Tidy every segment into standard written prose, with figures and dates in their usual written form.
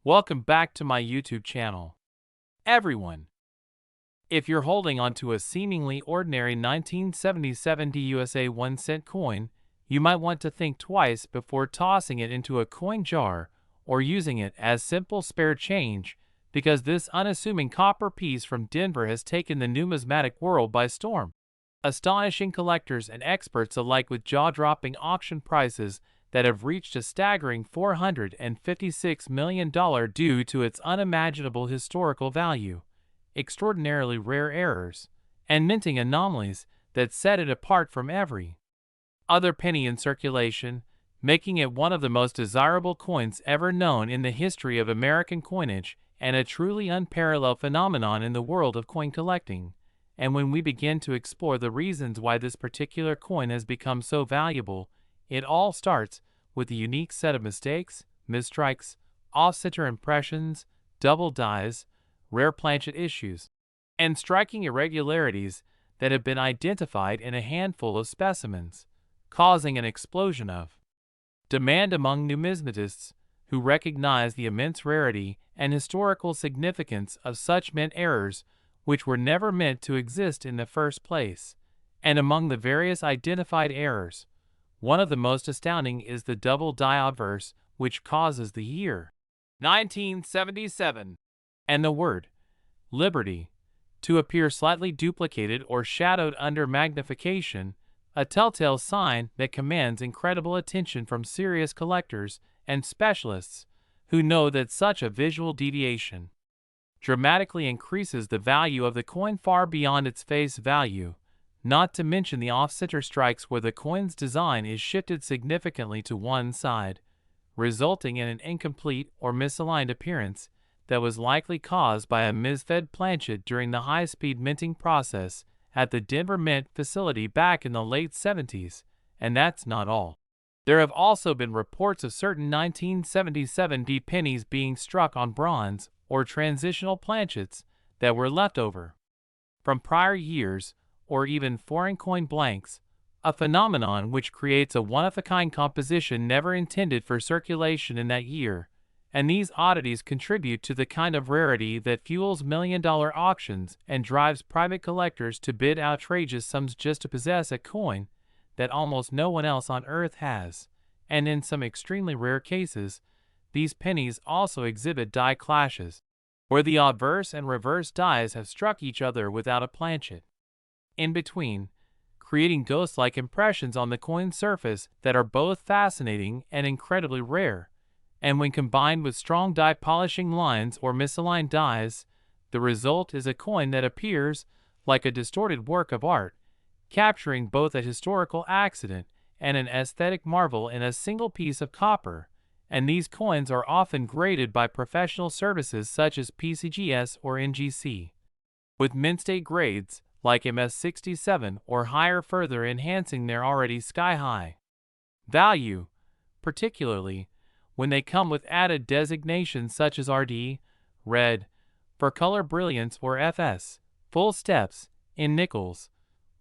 Welcome back to my YouTube channel. Everyone, if you're holding onto a seemingly ordinary 1977 USA 1-cent coin, you might want to think twice before tossing it into a coin jar or using it as simple spare change, because this unassuming copper piece from Denver has taken the numismatic world by storm, astonishing collectors and experts alike with jaw-dropping auction prices that have reached a staggering $456 million due to its unimaginable historical value, extraordinarily rare errors, and minting anomalies that set it apart from every other penny in circulation, making it one of the most desirable coins ever known in the history of American coinage and a truly unparalleled phenomenon in the world of coin collecting. And when we begin to explore the reasons why this particular coin has become so valuable, it all starts with a unique set of mistakes, misstrikes, off-center impressions, double dies, rare planchet issues, and striking irregularities that have been identified in a handful of specimens, causing an explosion of demand among numismatists who recognize the immense rarity and historical significance of such mint errors which were never meant to exist in the first place. And among the various identified errors, one of the most astounding is the double die obverse, which causes the year 1977 and the word liberty to appear slightly duplicated or shadowed under magnification, a telltale sign that commands incredible attention from serious collectors and specialists who know that such a visual deviation dramatically increases the value of the coin far beyond its face value, not to mention the off-center strikes where the coin's design is shifted significantly to one side, resulting in an incomplete or misaligned appearance that was likely caused by a misfed planchet during the high-speed minting process at the Denver Mint facility back in the late 70s. And that's not all. There have also been reports of certain 1977 D pennies being struck on bronze or transitional planchets that were left over from prior years, or even foreign coin blanks, a phenomenon which creates a one-of-a-kind composition never intended for circulation in that year. And these oddities contribute to the kind of rarity that fuels million-dollar auctions and drives private collectors to bid outrageous sums just to possess a coin that almost no one else on Earth has. And in some extremely rare cases, these pennies also exhibit die clashes, where the obverse and reverse dies have struck each other without a planchet in between, creating ghost-like impressions on the coin surface that are both fascinating and incredibly rare. And when combined with strong die polishing lines or misaligned dies, the result is a coin that appears like a distorted work of art, capturing both a historical accident and an aesthetic marvel in a single piece of copper. And these coins are often graded by professional services such as PCGS or NGC, with mint state grades like MS67 or higher, further enhancing their already sky-high value, particularly when they come with added designations such as RD, red, for color brilliance, or FS, full steps, in nickels,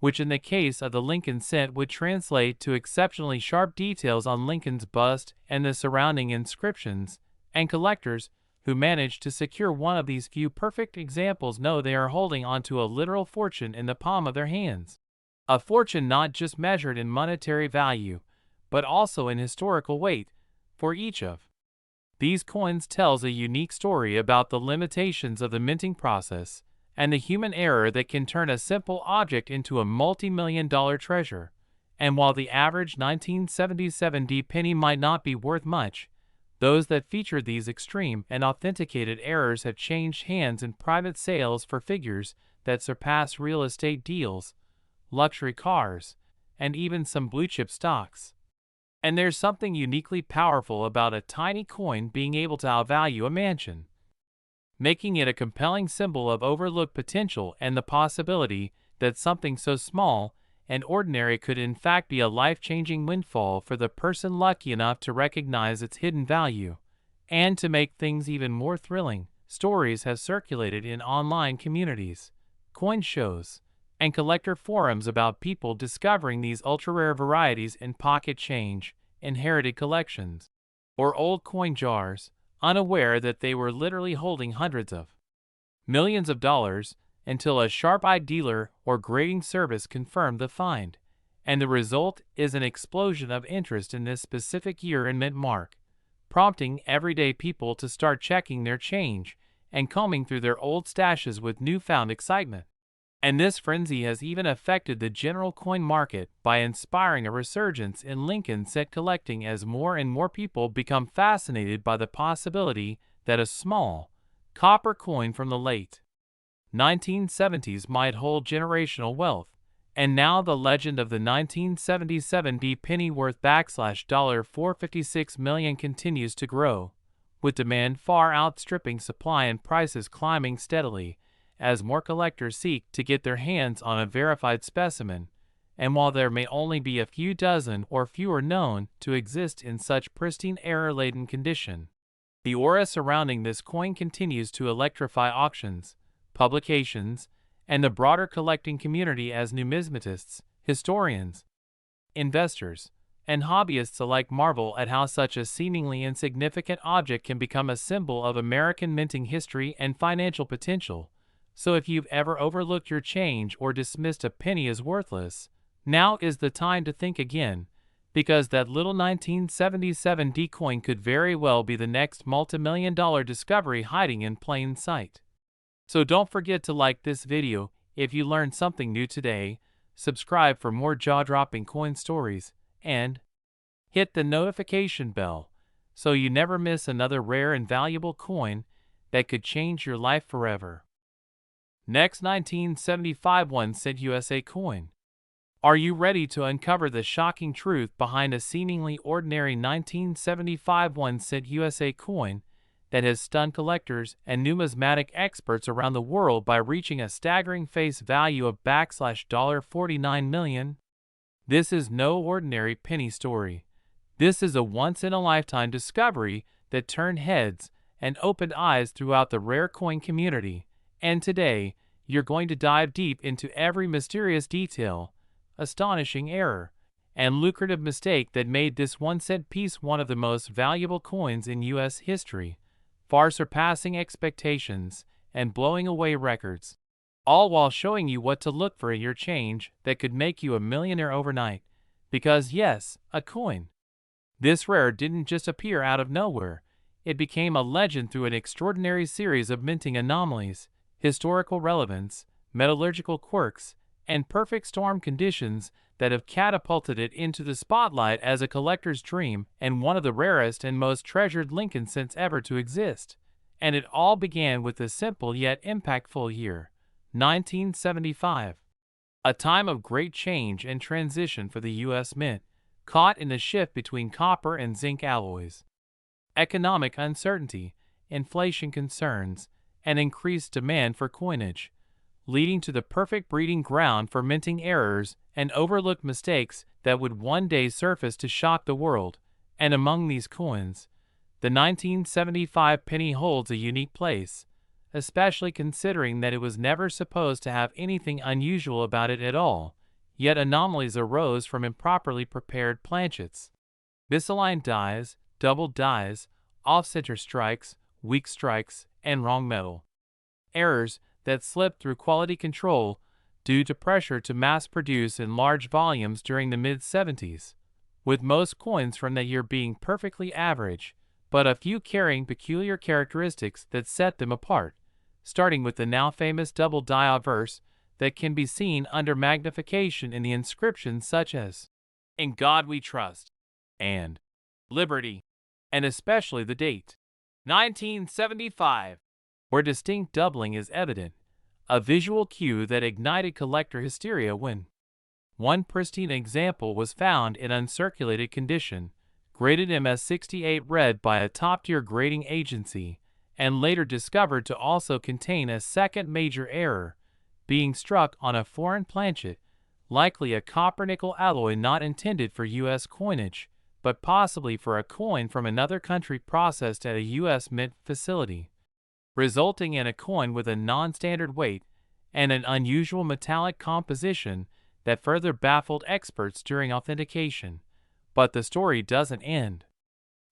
which in the case of the Lincoln cent would translate to exceptionally sharp details on Lincoln's bust and the surrounding inscriptions. And collectors who manage to secure one of these few perfect examples know they are holding onto a literal fortune in the palm of their hands. A fortune not just measured in monetary value, but also in historical weight, for each of these coins tells a unique story about the limitations of the minting process and the human error that can turn a simple object into a multi-million-dollar treasure. And while the average 1977 D penny might not be worth much, those that feature these extreme and authenticated errors have changed hands in private sales for figures that surpass real estate deals, luxury cars, and even some blue-chip stocks. And there's something uniquely powerful about a tiny coin being able to outvalue a mansion, making it a compelling symbol of overlooked potential and the possibility that something so small and ordinary could in fact be a life-changing windfall for the person lucky enough to recognize its hidden value. And to make things even more thrilling, stories have circulated in online communities, coin shows, and collector forums about people discovering these ultra-rare varieties in pocket change, inherited collections, or old coin jars, unaware that they were literally holding hundreds of millions of dollars, until a sharp-eyed dealer or grading service confirmed the find. And the result is an explosion of interest in this specific year and mint mark, prompting everyday people to start checking their change and combing through their old stashes with newfound excitement. And this frenzy has even affected the general coin market by inspiring a resurgence in Lincoln cent collecting as more and more people become fascinated by the possibility that a small, copper coin from the late 1970s might hold generational wealth. And now the legend of the 1977 D penny worth $456 million continues to grow, with demand far outstripping supply and prices climbing steadily as more collectors seek to get their hands on a verified specimen. And while there may only be a few dozen or fewer known to exist in such pristine error-laden condition, the aura surrounding this coin continues to electrify auctions, publications, and the broader collecting community as numismatists, historians, investors, and hobbyists alike marvel at how such a seemingly insignificant object can become a symbol of American minting history and financial potential. So if you've ever overlooked your change or dismissed a penny as worthless, now is the time to think again, because that little 1977 D coin could very well be the next multi-million-dollar discovery hiding in plain sight. So don't forget to like this video if you learned something new today, subscribe for more jaw-dropping coin stories, and hit the notification bell so you never miss another rare and valuable coin that could change your life forever. Next, 1975 1 cent USA coin. Are you ready to uncover the shocking truth behind a seemingly ordinary 1975 1 cent USA coin that has stunned collectors and numismatic experts around the world by reaching a staggering face value of $49 million? This is no ordinary penny story. This is a once-in-a-lifetime discovery that turned heads and opened eyes throughout the rare coin community. And today, you're going to dive deep into every mysterious detail, astonishing error, and lucrative mistake that made this 1 cent piece one of the most valuable coins in U.S. history, far surpassing expectations and blowing away records, all while showing you what to look for in your change that could make you a millionaire overnight. Because yes, a coin this rare didn't just appear out of nowhere. It became a legend through an extraordinary series of minting anomalies, historical relevance, metallurgical quirks, and perfect storm conditions that have catapulted it into the spotlight as a collector's dream and one of the rarest and most treasured Lincoln cents ever to exist. And it all began with a simple yet impactful year, 1975. A time of great change and transition for the U.S. Mint, caught in the shift between copper and zinc alloys. Economic uncertainty, inflation concerns, and increased demand for coinage, leading to the perfect breeding ground for minting errors and overlooked mistakes that would one day surface to shock the world. And among these coins, the 1975 penny holds a unique place, especially considering that it was never supposed to have anything unusual about it at all. Yet anomalies arose from improperly prepared planchets, misaligned dies, double dies, off-center strikes, weak strikes, and wrong metal errors that slipped through quality control due to pressure to mass produce in large volumes during the mid-70s, with most coins from that year being perfectly average, but a few carrying peculiar characteristics that set them apart, starting with the now famous double die obverse that can be seen under magnification in the inscriptions such as "In God We Trust" and "Liberty," and especially the date 1975, where distinct doubling is evident, a visual cue that ignited collector hysteria when one pristine example was found in uncirculated condition, graded MS68 red by a top-tier grading agency, and later discovered to also contain a second major error, being struck on a foreign planchet, likely a copper-nickel alloy not intended for U.S. coinage, but possibly for a coin from another country processed at a U.S. mint facility, resulting in a coin with a non-standard weight and an unusual metallic composition that further baffled experts during authentication. But the story doesn't end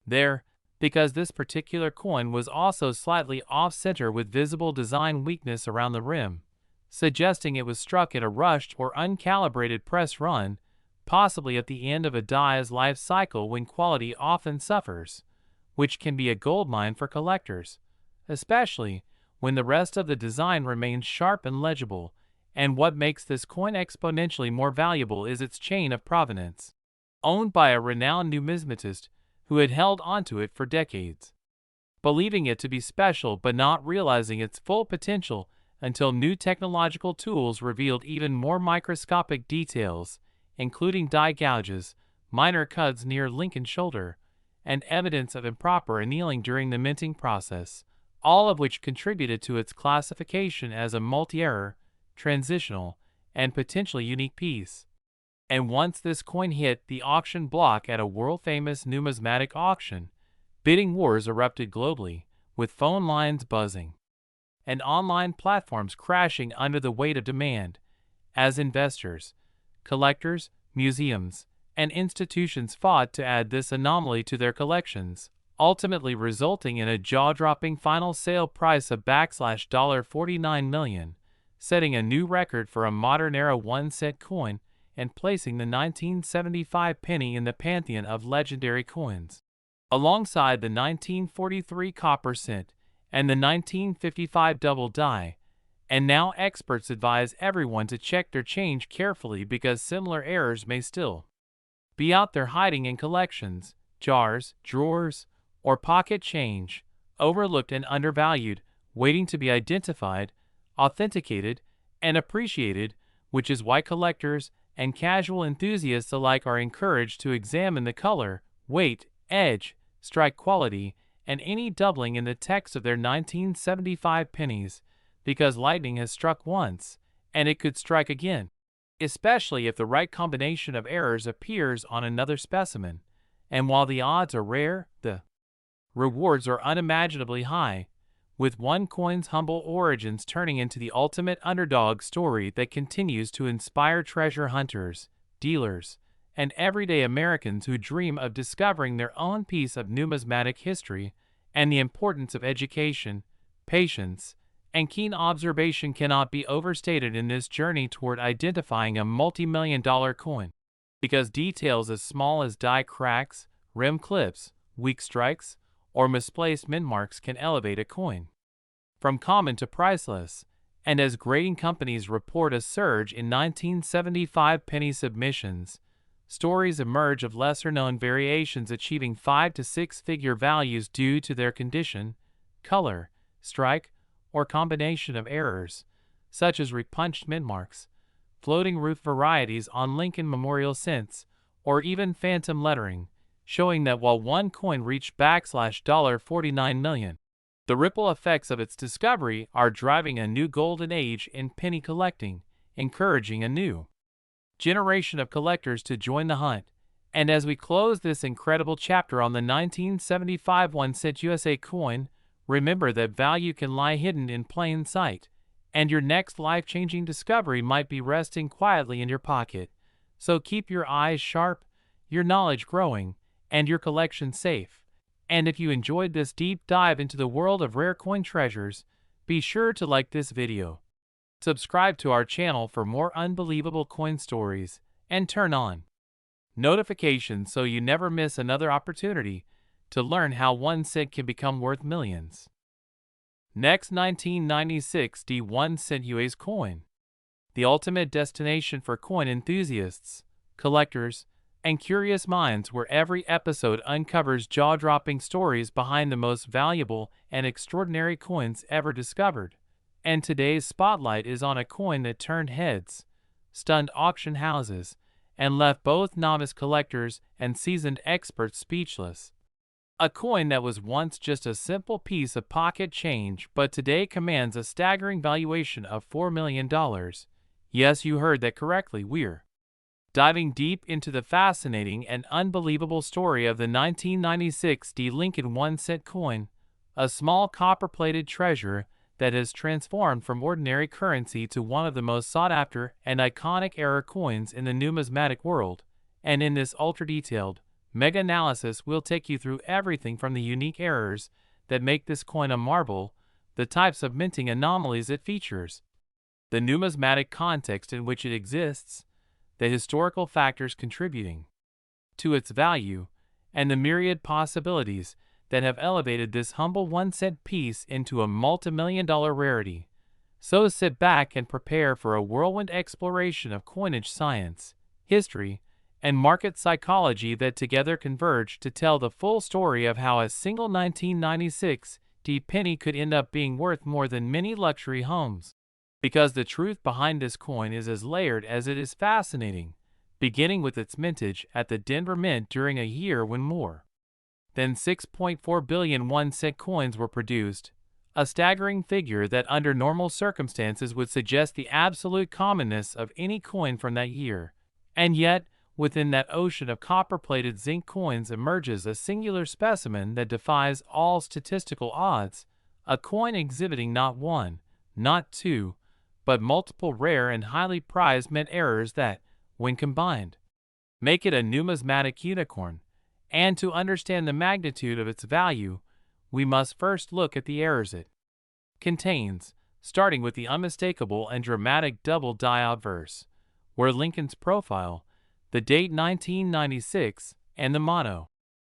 there. because this particular coin was also slightly off-center with visible design weakness around the rim, suggesting it was struck in a rushed or uncalibrated press run, possibly at the end of a die's life cycle when quality often suffers, which can be a goldmine for collectors, especially when the rest of the design remains sharp and legible. And what makes this coin exponentially more valuable is its chain of provenance. Owned by a renowned numismatist who had held onto it for decades, believing it to be special but not realizing its full potential until new technological tools revealed even more microscopic details, including die gouges, minor cuts near Lincoln's shoulder, and evidence of improper annealing during the minting process, all of which contributed to its classification as a multi-error, transitional, and potentially unique piece. And once this coin hit the auction block at a world-famous numismatic auction, bidding wars erupted globally, with phone lines buzzing and online platforms crashing under the weight of demand, as investors, collectors, museums, and institutions fought to add this anomaly to their collections, ultimately resulting in a jaw-dropping final sale price of $49 million, setting a new record for a modern-era 1-cent coin and placing the 1975 penny in the pantheon of legendary coins, alongside the 1943 copper cent and the 1955 double die. And now experts advise everyone to check their change carefully because similar errors may still be out there hiding in collections, jars, drawers, or pocket change, overlooked and undervalued, waiting to be identified, authenticated, and appreciated, which is why collectors and casual enthusiasts alike are encouraged to examine the color, weight, edge, strike quality, and any doubling in the text of their 1975 pennies, because lightning has struck once, and it could strike again, especially if the right combination of errors appears on another specimen. And while the odds are rare, the rewards are unimaginably high, with one coin's humble origins turning into the ultimate underdog story that continues to inspire treasure hunters, dealers, and everyday Americans who dream of discovering their own piece of numismatic history. And the importance of education, patience, and keen observation cannot be overstated in this journey toward identifying a multi-million-dollar coin, because details as small as die cracks, rim clips, weak strikes, or misplaced mint marks can elevate a coin from common to priceless. And as grading companies report a surge in 1975 penny submissions, stories emerge of lesser-known variations achieving 5- to 6-figure values due to their condition, color, strike, or combination of errors, such as repunched mint marks, floating roof varieties on Lincoln Memorial cents, or even phantom lettering, showing that while one coin reached $49 million, the ripple effects of its discovery are driving a new golden age in penny collecting, encouraging a new generation of collectors to join the hunt. And as we close this incredible chapter on the 1975 1-cent USA coin, remember that value can lie hidden in plain sight, and your next life-changing discovery might be resting quietly in your pocket. So keep your eyes sharp, your knowledge growing, and your collection safe. And if you enjoyed this deep dive into the world of rare coin treasures, be sure to like this video, subscribe to our channel for more unbelievable coin stories, and turn on notifications so you never miss another opportunity to learn how 1 cent can become worth millions. Next, 1996 1-cent US coin, the ultimate destination for coin enthusiasts, collectors, and curious minds, where every episode uncovers jaw-dropping stories behind the most valuable and extraordinary coins ever discovered. And today's spotlight is on a coin that turned heads, stunned auction houses, and left both novice collectors and seasoned experts speechless. A coin that was once just a simple piece of pocket change but today commands a staggering valuation of $4 million. Yes, you heard that correctly. We're diving deep into the fascinating and unbelievable story of the 1996 Lincoln 1-cent coin, a small copper-plated treasure that has transformed from ordinary currency to one of the most sought-after and iconic era coins in the numismatic world. And in this ultra-detailed, Mega analysis will take you through everything from the unique errors that make this coin a marble, the types of minting anomalies it features, the numismatic context in which it exists, the historical factors contributing to its value, and the myriad possibilities that have elevated this humble 1-cent piece into a multi-million-dollar rarity. So sit back and prepare for a whirlwind exploration of coinage science, history, and market psychology that together converge to tell the full story of how a single 1996 D penny could end up being worth more than many luxury homes. Because the truth behind this coin is as layered as it is fascinating, beginning with its mintage at the Denver Mint during a year when more than 6.4 billion 1-cent coins were produced, a staggering figure that under normal circumstances would suggest the absolute commonness of any coin from that year. And yet, within that ocean of copper-plated zinc coins emerges a singular specimen that defies all statistical odds, a coin exhibiting not one, not two, but multiple rare and highly prized mint errors that, when combined, make it a numismatic unicorn. And to understand the magnitude of its value, we must first look at the errors it contains, starting with the unmistakable and dramatic double die obverse, where Lincoln's profile, the date 1996, and the motto,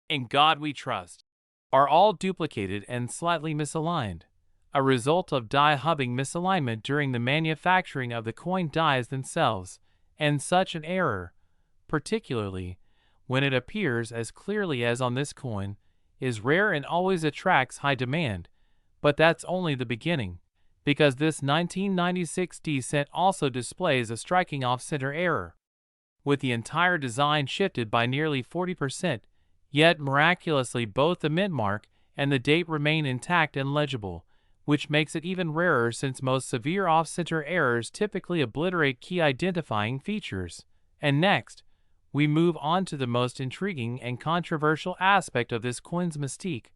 "In God We Trust," are all duplicated and slightly misaligned, a result of die hubbing misalignment during the manufacturing of the coin dies themselves, and such an error, particularly when it appears as clearly as on this coin, is rare and always attracts high demand. But that's only the beginning, because this 1996 D cent also displays a striking off-center error, with the entire design shifted by nearly 40%, yet miraculously both the mint mark and the date remain intact and legible, which makes it even rarer since most severe off-center errors typically obliterate key identifying features. And next, we move on to the most intriguing and controversial aspect of this coin's mystique,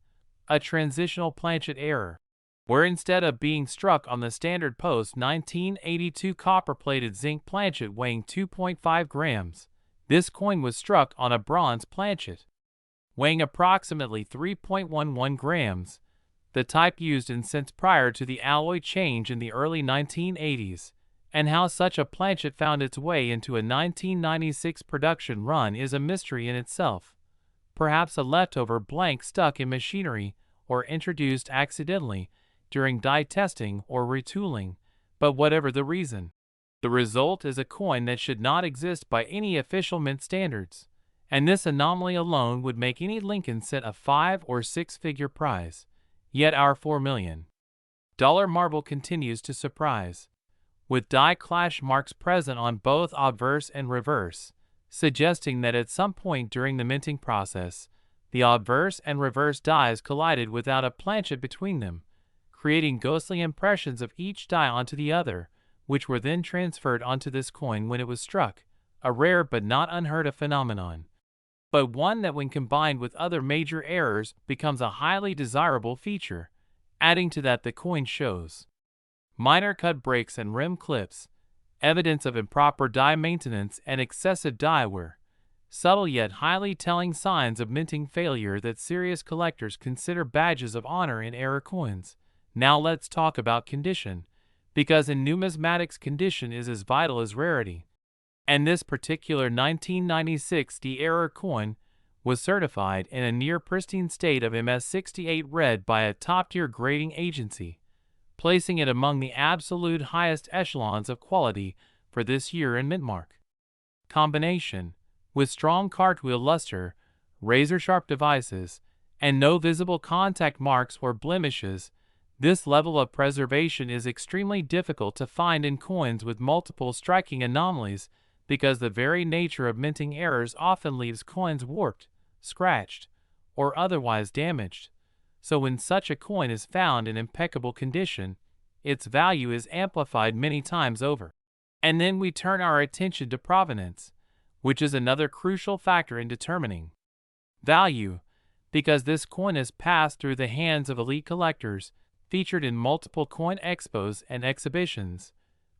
a transitional planchet error, where instead of being struck on the standard post 1982 copper-plated zinc planchet weighing 2.5 grams, this coin was struck on a bronze planchet weighing approximately 3.11 grams, the type used in cents prior to the alloy change in the early 1980s. And how such a planchet found its way into a 1996 production run is a mystery in itself. Perhaps a leftover blank stuck in machinery or introduced accidentally during die testing or retooling, but whatever the reason, the result is a coin that should not exist by any official mint standards, and this anomaly alone would make any Lincoln cent a 5- or 6-figure prize. Yet our $4 million marble continues to surprise, with die clash marks present on both obverse and reverse, suggesting that at some point during the minting process, the obverse and reverse dies collided without a planchet between them, creating ghostly impressions of each die onto the other, which were then transferred onto this coin when it was struck, a rare but not unheard of phenomenon, but one that when combined with other major errors becomes a highly desirable feature. Adding to that, the coin shows minor cut breaks and rim clips, evidence of improper die maintenance and excessive die wear, subtle yet highly telling signs of minting failure that serious collectors consider badges of honor in error coins. Now let's talk about condition, because in numismatics condition is as vital as rarity. And this particular 1996 D error coin was certified in a near pristine state of MS68 red by a top-tier grading agency, placing it among the absolute highest echelons of quality for this year in mintmark combination, with strong cartwheel luster, razor-sharp devices, and no visible contact marks or blemishes. This level of preservation is extremely difficult to find in coins with multiple striking anomalies, because the very nature of minting errors often leaves coins warped, scratched, or otherwise damaged. So when such a coin is found in impeccable condition, its value is amplified many times over. And then we turn our attention to provenance, which is another crucial factor in determining value, because this coin has passed through the hands of elite collectors, featured in multiple coin expos and exhibitions,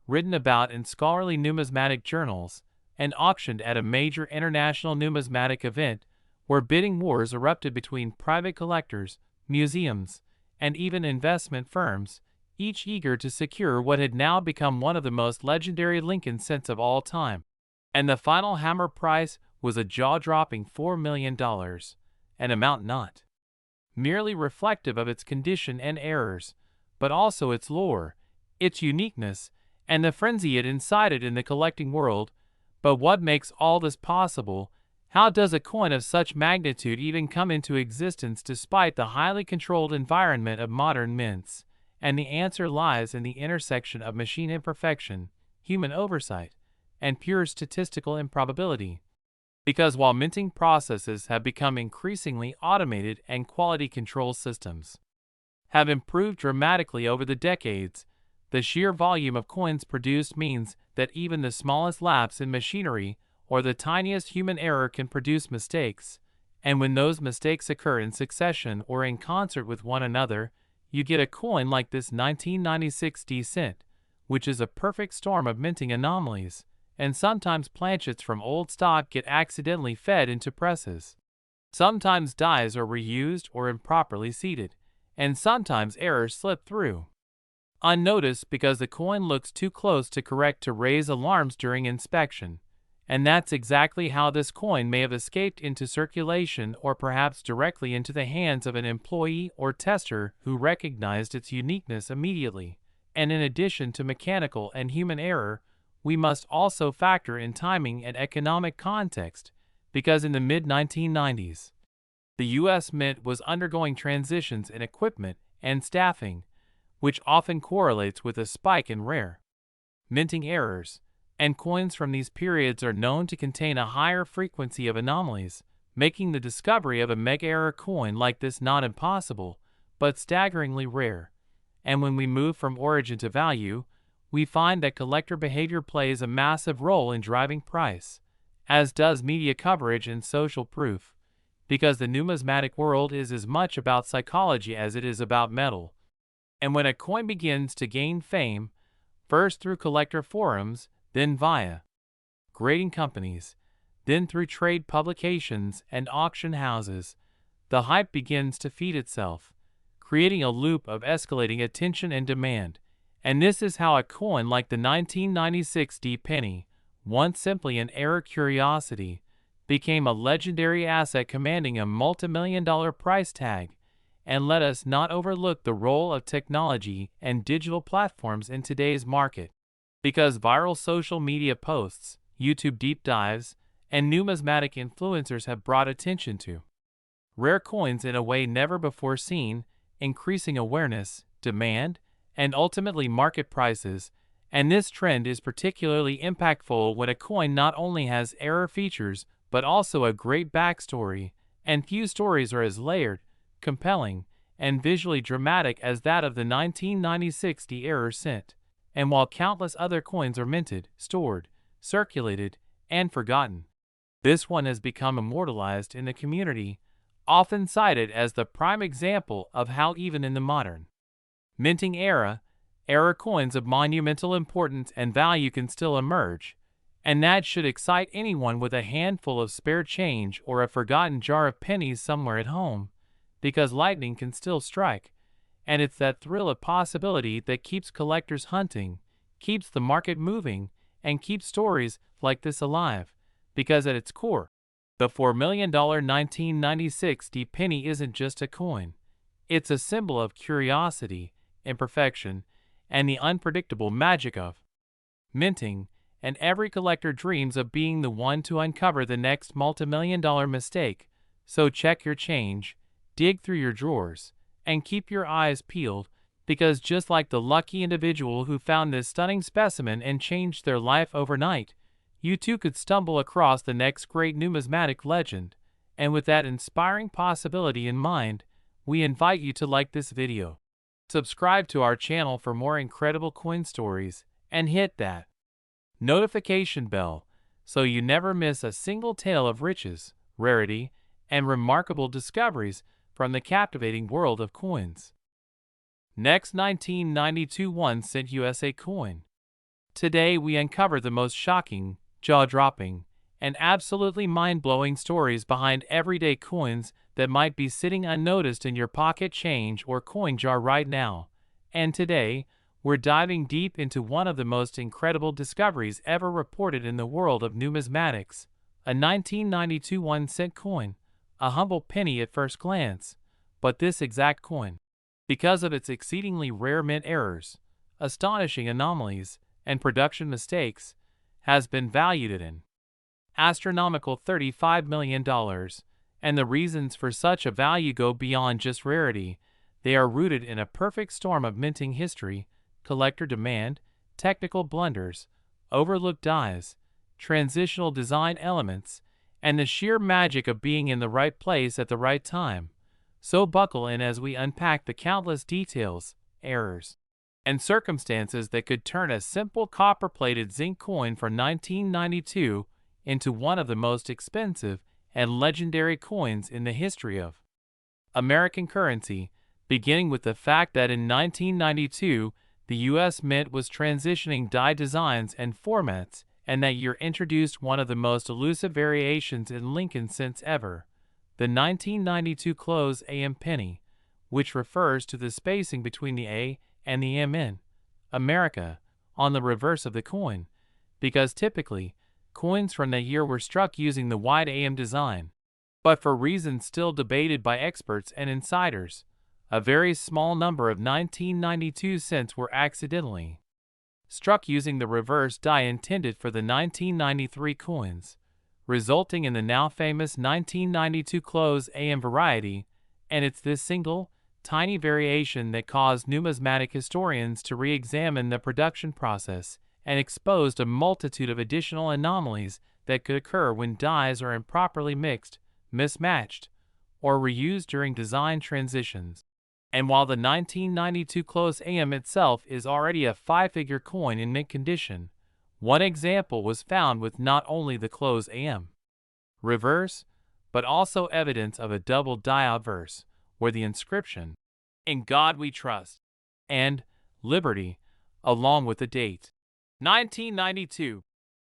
written about in scholarly numismatic journals, and auctioned at a major international numismatic event where bidding wars erupted between private collectors, museums, and even investment firms, each eager to secure what had now become one of the most legendary Lincoln cents of all time. And the final hammer price was a jaw-dropping $4 million, an amount not merely reflective of its condition and errors, but also its lore, its uniqueness, and the frenzy it incited in the collecting world. But what makes all this possible? How does a coin of such magnitude even come into existence despite the highly controlled environment of modern mints? And the answer lies in the intersection of machine imperfection, human oversight, and pure statistical improbability. Because while minting processes have become increasingly automated and quality control systems have improved dramatically over the decades, the sheer volume of coins produced means that even the smallest lapse in machinery or the tiniest human error can produce mistakes, and when those mistakes occur in succession or in concert with one another, you get a coin like this 1996 cent, which is a perfect storm of minting anomalies, and sometimes planchets from old stock get accidentally fed into presses. Sometimes dies are reused or improperly seated, and sometimes errors slip through unnoticed because the coin looks too close to correct to raise alarms during inspection. And that's exactly how this coin may have escaped into circulation or perhaps directly into the hands of an employee or tester who recognized its uniqueness immediately. And in addition to mechanical and human error, we must also factor in timing and economic context, because in the mid-1990s, the U.S. Mint was undergoing transitions in equipment and staffing, which often correlates with a spike in rare minting errors, and coins from these periods are known to contain a higher frequency of anomalies, making the discovery of a mega-error coin like this not impossible, but staggeringly rare. And when we move from origin to value, we find that collector behavior plays a massive role in driving price, as does media coverage and social proof, because the numismatic world is as much about psychology as it is about metal. And when a coin begins to gain fame, first through collector forums, then via grading companies, then through trade publications and auction houses, the hype begins to feed itself, creating a loop of escalating attention and demand. And this is how a coin like the 1996 penny, once simply an error curiosity, became a legendary asset commanding a multi-million-dollar price tag. And let us not overlook the role of technology and digital platforms in today's market, because viral social media posts, YouTube deep dives, and numismatic influencers have brought attention to rare coins in a way never before seen, increasing awareness, demand, and ultimately market prices. And this trend is particularly impactful when a coin not only has error features but also a great backstory, and few stories are as layered, compelling, and visually dramatic as that of the 1996 error cent. And while countless other coins are minted, stored, circulated, and forgotten, this one has become immortalized in the community, often cited as the prime example of how even in the modern minting era, error coins of monumental importance and value can still emerge, and that should excite anyone with a handful of spare change or a forgotten jar of pennies somewhere at home, because lightning can still strike, and it's that thrill of possibility that keeps collectors hunting, keeps the market moving, and keeps stories like this alive, because at its core, the $4 million 1996 penny isn't just a coin. It's a symbol of curiosity, imperfection, and the unpredictable magic of minting, and every collector dreams of being the one to uncover the next multi-million-dollar mistake. So check your change, dig through your drawers, and keep your eyes peeled, because just like the lucky individual who found this stunning specimen and changed their life overnight, you too could stumble across the next great numismatic legend. And with that inspiring possibility in mind, we invite you to like this video, subscribe to our channel for more incredible coin stories, and hit that notification bell so you never miss a single tale of riches, rarity, and remarkable discoveries from the captivating world of coins. Next, 1992 1-cent USA coin. Today we uncover the most shocking, jaw-dropping, and absolutely mind-blowing stories behind everyday coins that might be sitting unnoticed in your pocket change or coin jar right now. And today, we're diving deep into one of the most incredible discoveries ever reported in the world of numismatics, a 1992 1-cent coin, a humble penny at first glance. But this exact coin, because of its exceedingly rare mint errors, astonishing anomalies, and production mistakes, has been valued at an astronomical $35 million, and the reasons for such a value go beyond just rarity. They are rooted in a perfect storm of minting history, collector demand, technical blunders, overlooked dies, transitional design elements, and the sheer magic of being in the right place at the right time. So buckle in as we unpack the countless details, errors, and circumstances that could turn a simple copper-plated zinc coin from 1992 into one of the most expensive and legendary coins in the history of American currency, beginning with the fact that in 1992, the U.S. Mint was transitioning die designs and formats, and that year introduced one of the most elusive variations in Lincoln since ever, the 1992 close AM penny, which refers to the spacing between the A and the M in America on the reverse of the coin, because typically, coins from that year were struck using the wide AM design. But for reasons still debated by experts and insiders, a very small number of 1992 cents were accidentally struck using the reverse die intended for the 1993 coins, resulting in the now famous 1992 close AM variety, and it's this single, tiny variation that caused numismatic historians to re-examine the production process and exposed a multitude of additional anomalies that could occur when dies are improperly mixed, mismatched, or reused during design transitions. And while the 1992 close AM itself is already a five-figure coin in mint condition, one example was found with not only the close AM reverse, but also evidence of a double die obverse, where the inscription, "In God We Trust," and "Liberty," along with the date, 1992,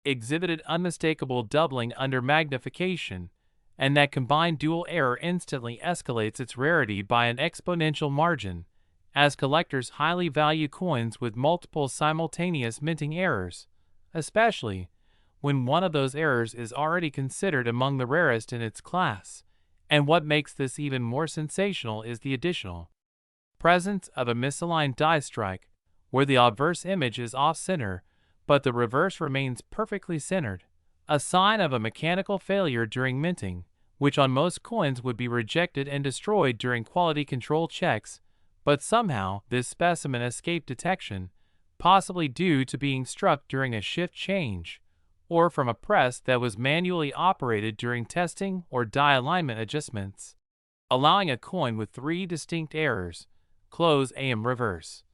exhibited unmistakable doubling under magnification, and that combined dual error instantly escalates its rarity by an exponential margin, as collectors highly value coins with multiple simultaneous minting errors, especially when one of those errors is already considered among the rarest in its class. And what makes this even more sensational is the additional presence of a misaligned die strike, where the obverse image is off-center, but the reverse remains perfectly centered, a sign of a mechanical failure during minting, which on most coins would be rejected and destroyed during quality control checks, but somehow this specimen escaped detection, possibly due to being struck during a shift change, or from a press that was manually operated during testing or die alignment adjustments, allowing a coin with three distinct errors: close AM reverse,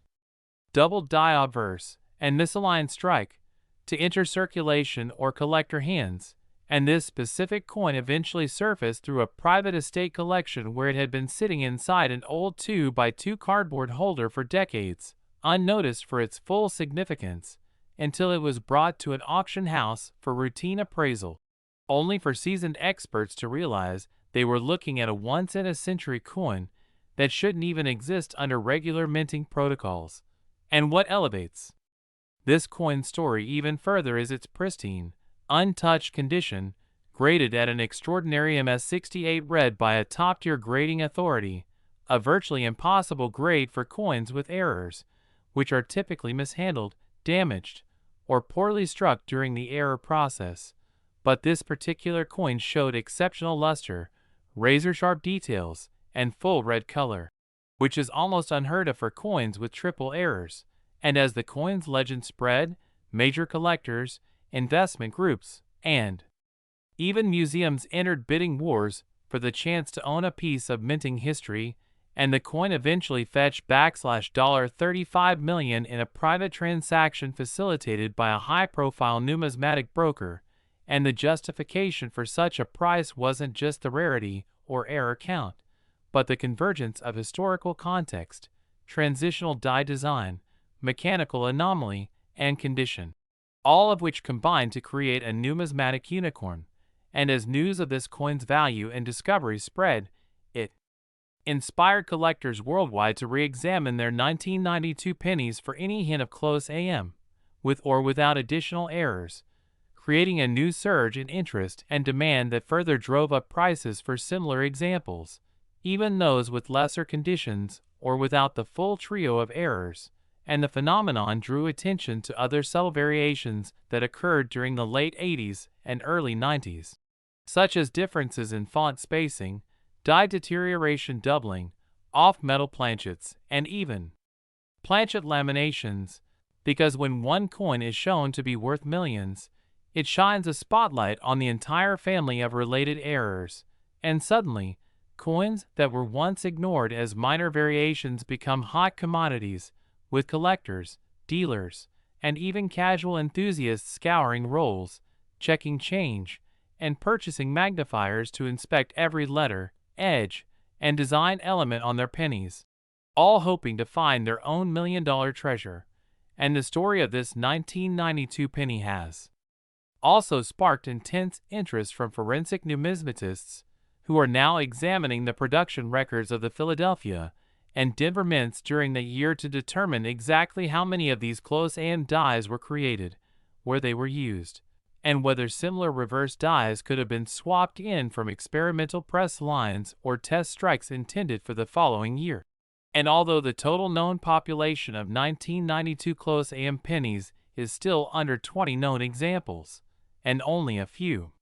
double die obverse, and misaligned strike, to enter circulation or collector hands. And this specific coin eventually surfaced through a private estate collection where it had been sitting inside an old 2x2 cardboard holder for decades, unnoticed for its full significance, until it was brought to an auction house for routine appraisal, only for seasoned experts to realize they were looking at a once-in-a-century coin that shouldn't even exist under regular minting protocols. And what elevates this coin's story even further is its pristine, untouched condition, graded at an extraordinary MS68 red by a top-tier grading authority, a virtually impossible grade for coins with errors, which are typically mishandled, damaged, or poorly struck during the error process. But this particular coin showed exceptional luster, razor-sharp details, and full red color, which is almost unheard of for coins with triple errors. And as the coin's legend spread, major collectors, investment groups, and even museums entered bidding wars for the chance to own a piece of minting history, and the coin eventually fetched $35 million in a private transaction facilitated by a high-profile numismatic broker. And the justification for such a price wasn't just the rarity or error count, but the convergence of historical context, transitional die design, mechanical anomaly, and condition, all of which combine to create a numismatic unicorn. And as news of this coin's value and discovery spread, it inspired collectors worldwide to re-examine their 1992 pennies for any hint of close AM, with or without additional errors, creating a new surge in interest and demand that further drove up prices for similar examples, even those with lesser conditions or without the full trio of errors. And the phenomenon drew attention to other subtle variations that occurred during the late 80s and early 90s, such as differences in font spacing, die deterioration doubling, off-metal planchets, and even planchet laminations, because when one coin is shown to be worth millions, it shines a spotlight on the entire family of related errors, and suddenly, coins that were once ignored as minor variations become hot commodities, with collectors, dealers, and even casual enthusiasts scouring rolls, checking change, and purchasing magnifiers to inspect every letter, edge, and design element on their pennies, all hoping to find their own million-dollar treasure. And the story of this 1992 penny has also sparked intense interest from forensic numismatists, who are now examining the production records of the Philadelphia and Denver mints during the year to determine exactly how many of these close AM dies were created, where they were used, and whether similar reverse dies could have been swapped in from experimental press lines or test strikes intended for the following year. And although the total known population of 1992 close AM pennies is still under 20 known examples, and only a few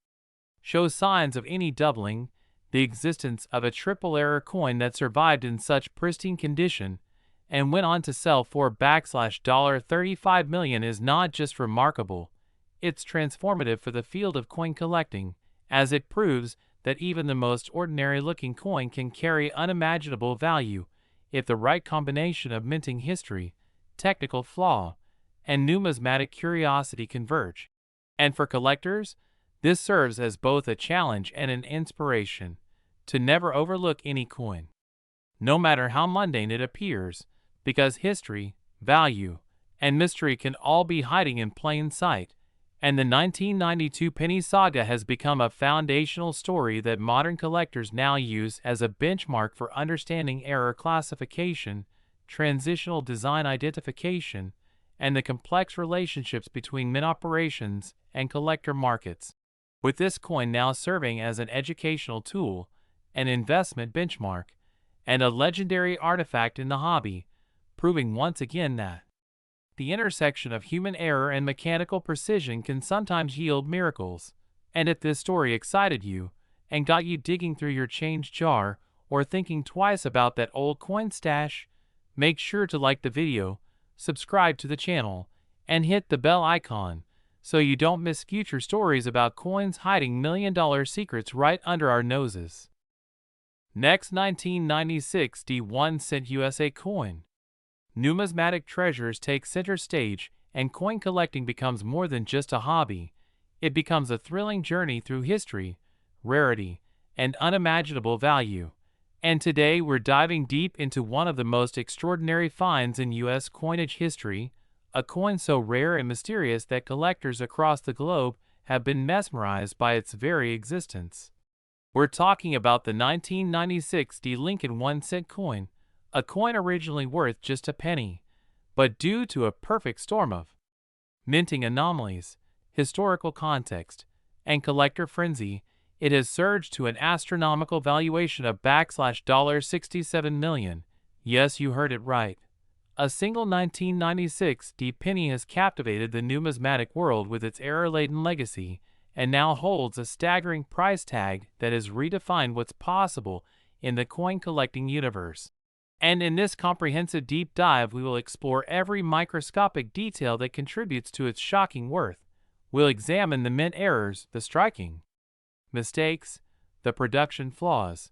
show signs of any doubling, the existence of a triple error coin that survived in such pristine condition and went on to sell for $35 million is not just remarkable, it's transformative for the field of coin collecting, as it proves that even the most ordinary-looking coin can carry unimaginable value if the right combination of minting history, technical flaw, and numismatic curiosity converge. And for collectors, this serves as both a challenge and an inspiration to never overlook any coin, no matter how mundane it appears, because history, value, and mystery can all be hiding in plain sight, and the 1992 penny saga has become a foundational story that modern collectors now use as a benchmark for understanding error classification, transitional design identification, and the complex relationships between mint operations and collector markets. With this coin now serving as an educational tool, an investment benchmark, and a legendary artifact in the hobby, proving once again that the intersection of human error and mechanical precision can sometimes yield miracles. And if this story excited you and got you digging through your change jar or thinking twice about that old coin stash, make sure to like the video, subscribe to the channel, and hit the bell icon so you don't miss future stories about coins hiding million-dollar secrets right under our noses. Next, 1996 D1 cent USA coin. Numismatic treasures take center stage, and coin collecting becomes more than just a hobby. It becomes a thrilling journey through history, rarity, and unimaginable value. And today we're diving deep into one of the most extraordinary finds in U.S. coinage history, a coin so rare and mysterious that collectors across the globe have been mesmerized by its very existence. We're talking about the 1996 D Lincoln 1 cent coin, a coin originally worth just a penny, but due to a perfect storm of minting anomalies, historical context, and collector frenzy, it has surged to an astronomical valuation of $67 million. Yes, you heard it right. A single 1996 D penny has captivated the numismatic world with its error-laden legacy, and now holds a staggering price tag that has redefined what's possible in the coin collecting universe. And in this comprehensive deep dive, we will explore every microscopic detail that contributes to its shocking worth. We'll examine the mint errors, the striking mistakes, the production flaws,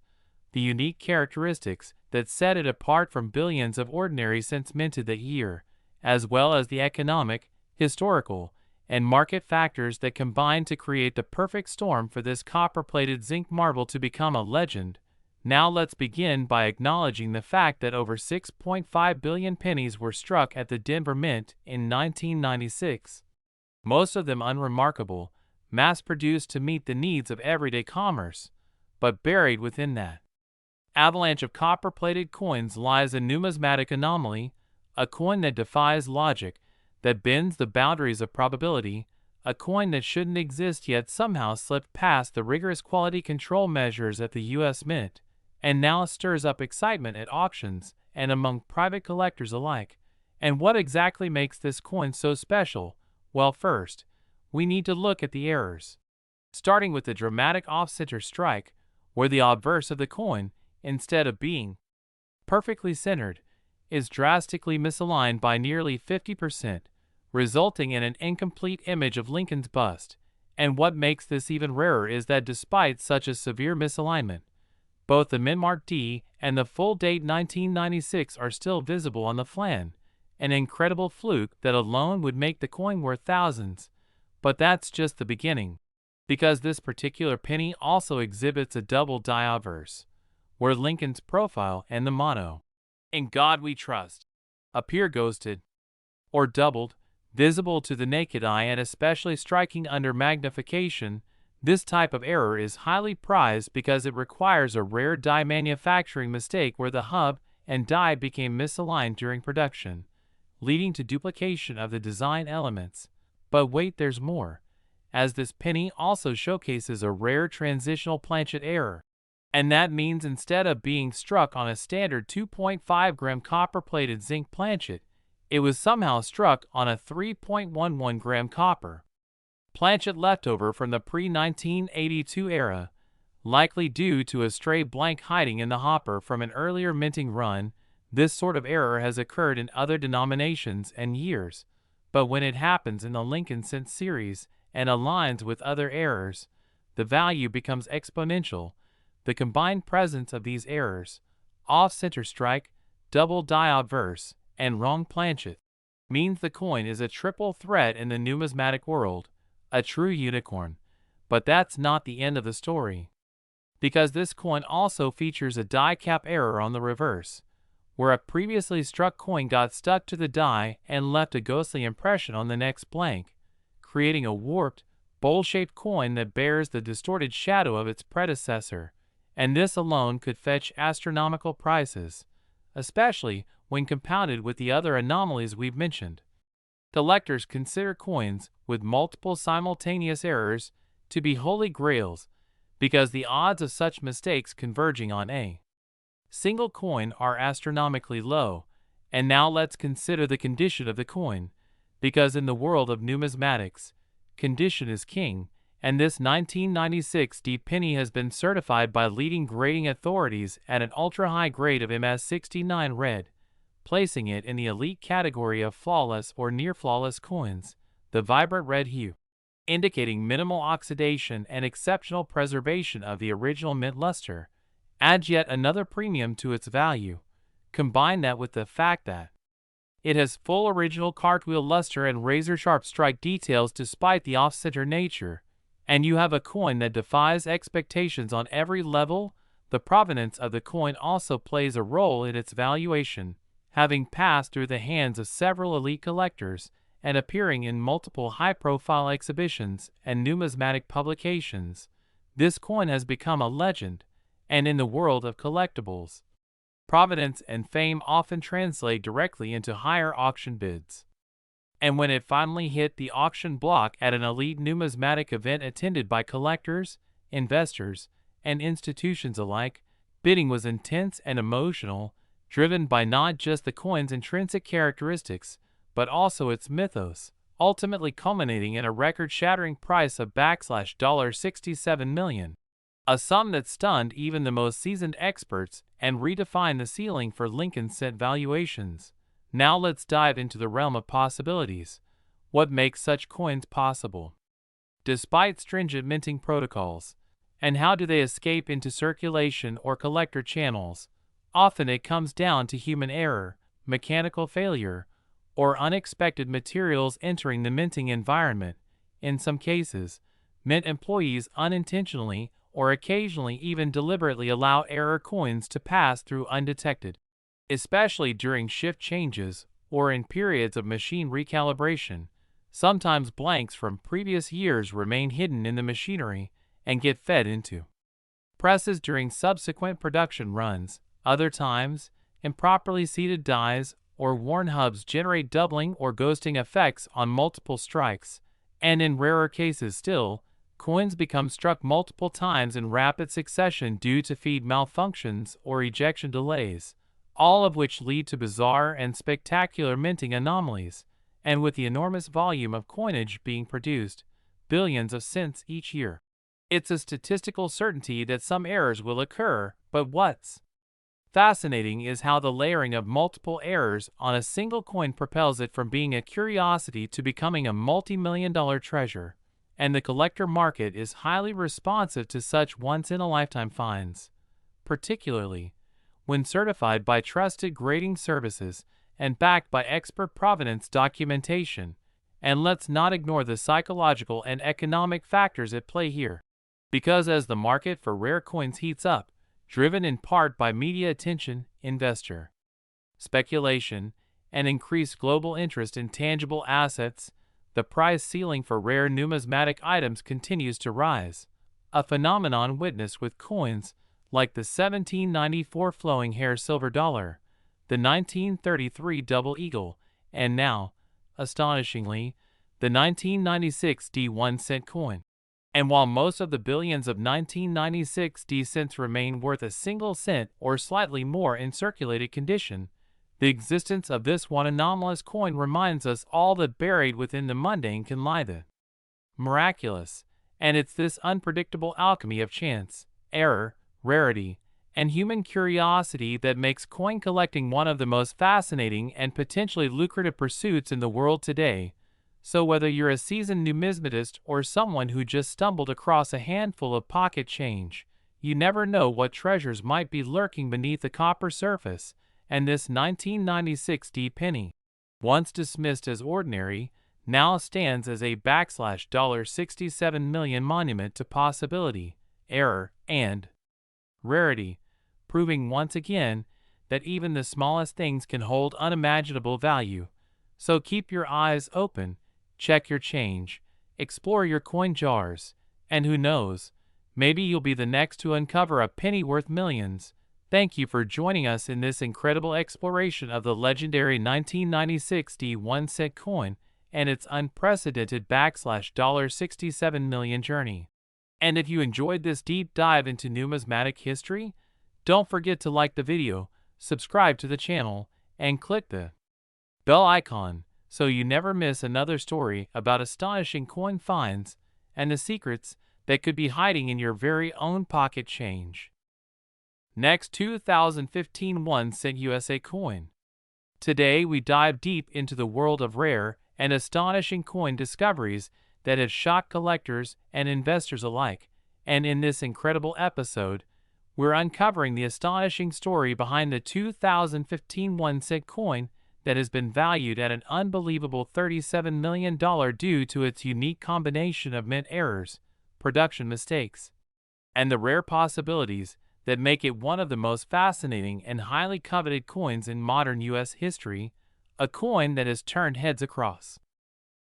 the unique characteristics that set it apart from billions of ordinary cents minted that year, as well as the economic, historical, and market factors that combine to create the perfect storm for this copper-plated zinc marble to become a legend. Now let's begin by acknowledging the fact that over 6.5 billion pennies were struck at the Denver Mint in 1996. most of them unremarkable, mass-produced to meet the needs of everyday commerce. But buried within that avalanche of copper-plated coins lies a numismatic anomaly, a coin that defies logic, that bends the boundaries of probability, a coin that shouldn't exist yet somehow slipped past the rigorous quality control measures at the U.S. Mint, and now stirs up excitement at auctions and among private collectors alike. And what exactly makes this coin so special? Well, first, we need to look at the errors. Starting with the dramatic off-center strike, where the obverse of the coin, instead of being perfectly centered, is drastically misaligned by nearly 50%, resulting in an incomplete image of Lincoln's bust. And what makes this even rarer is that despite such a severe misalignment, both the mint-marked D and the full date 1996 are still visible on the flan, an incredible fluke that alone would make the coin worth thousands. But that's just the beginning, because this particular penny also exhibits a double die obverse, where Lincoln's profile and the motto, "In God We Trust," appear ghosted, or doubled, visible to the naked eye and especially striking under magnification. This type of error is highly prized because it requires a rare die manufacturing mistake where the hub and die became misaligned during production, leading to duplication of the design elements. But wait, there's more, as this penny also showcases a rare transitional planchet error. And that means instead of being struck on a standard 2.5 gram copper-plated zinc planchet, it was somehow struck on a 3.11 gram copper planchet leftover from the pre-1982 era, likely due to a stray blank hiding in the hopper from an earlier minting run. This sort of error has occurred in other denominations and years, but when it happens in the Lincoln Cent series and aligns with other errors, the value becomes exponential. The combined presence of these errors, off-center strike, double die obverse, and wrong planchet, means the coin is a triple threat in the numismatic world, a true unicorn. But that's not the end of the story, because this coin also features a die cap error on the reverse, where a previously struck coin got stuck to the die and left a ghostly impression on the next blank, creating a warped, bowl-shaped coin that bears the distorted shadow of its predecessor. And this alone could fetch astronomical prices, especially when compounded with the other anomalies we've mentioned. Collectors consider coins with multiple simultaneous errors to be holy grails, because the odds of such mistakes converging on a single coin are astronomically low. And now let's consider the condition of the coin, because in the world of numismatics, condition is king. And this 1996 D penny has been certified by leading grading authorities at an ultra-high grade of MS69 red, placing it in the elite category of flawless or near-flawless coins. The vibrant red hue, indicating minimal oxidation and exceptional preservation of the original mint luster, adds yet another premium to its value. Combine that with the fact that it has full original cartwheel luster and razor-sharp strike details despite the off-center nature, and you have a coin that defies expectations on every level. The provenance of the coin also plays a role in its valuation, having passed through the hands of several elite collectors and appearing in multiple high-profile exhibitions and numismatic publications. This coin has become a legend, and in the world of collectibles, provenance and fame often translate directly into higher auction bids. And when it finally hit the auction block at an elite numismatic event attended by collectors, investors, and institutions alike, bidding was intense and emotional, driven by not just the coin's intrinsic characteristics, but also its mythos, ultimately culminating in a record-shattering price of $67 million, a sum that stunned even the most seasoned experts and redefined the ceiling for Lincoln Cent valuations. Now let's dive into the realm of possibilities. What makes such coins possible, despite stringent minting protocols? And how do they escape into circulation or collector channels? Often it comes down to human error, mechanical failure, or unexpected materials entering the minting environment. In some cases, mint employees unintentionally or occasionally even deliberately allow error coins to pass through undetected, especially during shift changes or in periods of machine recalibration. Sometimes blanks from previous years remain hidden in the machinery and get fed into presses during subsequent production runs. Other times, improperly seated dies or worn hubs generate doubling or ghosting effects on multiple strikes, and in rarer cases still, coins become struck multiple times in rapid succession due to feed malfunctions or ejection delays, all of which lead to bizarre and spectacular minting anomalies. And with the enormous volume of coinage being produced, billions of cents each year, it's a statistical certainty that some errors will occur. But what's fascinating is how the layering of multiple errors on a single coin propels it from being a curiosity to becoming a multi-million-dollar treasure, and the collector market is highly responsive to such once-in-a-lifetime finds, particularly when certified by trusted grading services and backed by expert provenance documentation. And let's not ignore the psychological and economic factors at play here, because as the market for rare coins heats up, driven in part by media attention, investor speculation, and increased global interest in tangible assets, the price ceiling for rare numismatic items continues to rise, a phenomenon witnessed with coins like the 1794 flowing hair silver dollar, the 1933 double eagle, and now, astonishingly, the 1996 D1 cent coin. And while most of the billions of 1996 D cents remain worth a single cent or slightly more in circulated condition, the existence of this one anomalous coin reminds us all that buried within the mundane can lie the miraculous, and it's this unpredictable alchemy of chance, error, rarity, and human curiosity that makes coin collecting one of the most fascinating and potentially lucrative pursuits in the world today. So whether you're a seasoned numismatist or someone who just stumbled across a handful of pocket change, you never know what treasures might be lurking beneath the copper surface, and this 1996 D penny, once dismissed as ordinary, now stands as a $67 million monument to possibility, error, and rarity, proving once again that even the smallest things can hold unimaginable value. So keep your eyes open, check your change, explore your coin jars, and who knows, maybe you'll be the next to uncover a penny worth millions. Thank you for joining us in this incredible exploration of the legendary 1996 D1 cent coin and its unprecedented $67 million journey. And if you enjoyed this deep dive into numismatic history, don't forget to like the video, subscribe to the channel, and click the bell icon so you never miss another story about astonishing coin finds and the secrets that could be hiding in your very own pocket change. Next, 2015 1 cent USA coin. Today we dive deep into the world of rare and astonishing coin discoveries that have shocked collectors and investors alike, and in this incredible episode, we're uncovering the astonishing story behind the 2015 1 cent coin that has been valued at an unbelievable $37 million due to its unique combination of mint errors, production mistakes, and the rare possibilities that make it one of the most fascinating and highly coveted coins in modern U.S. history, a coin that has turned heads across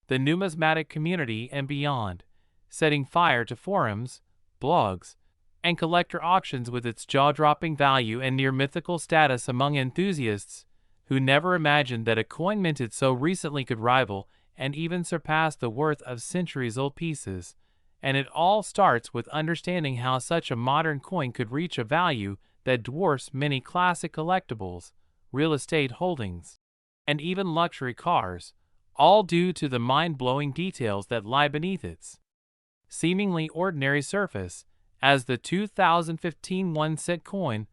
the numismatic community and beyond, setting fire to forums, blogs, and collector auctions with its jaw-dropping value and near-mythical status among enthusiasts who never imagined that a coin minted so recently could rival and even surpass the worth of centuries-old pieces. And it all starts with understanding how such a modern coin could reach a value that dwarfs many classic collectibles, real estate holdings, and even luxury cars, all due to the mind-blowing details that lie beneath its seemingly ordinary surface. As the 2015 1 cent coin,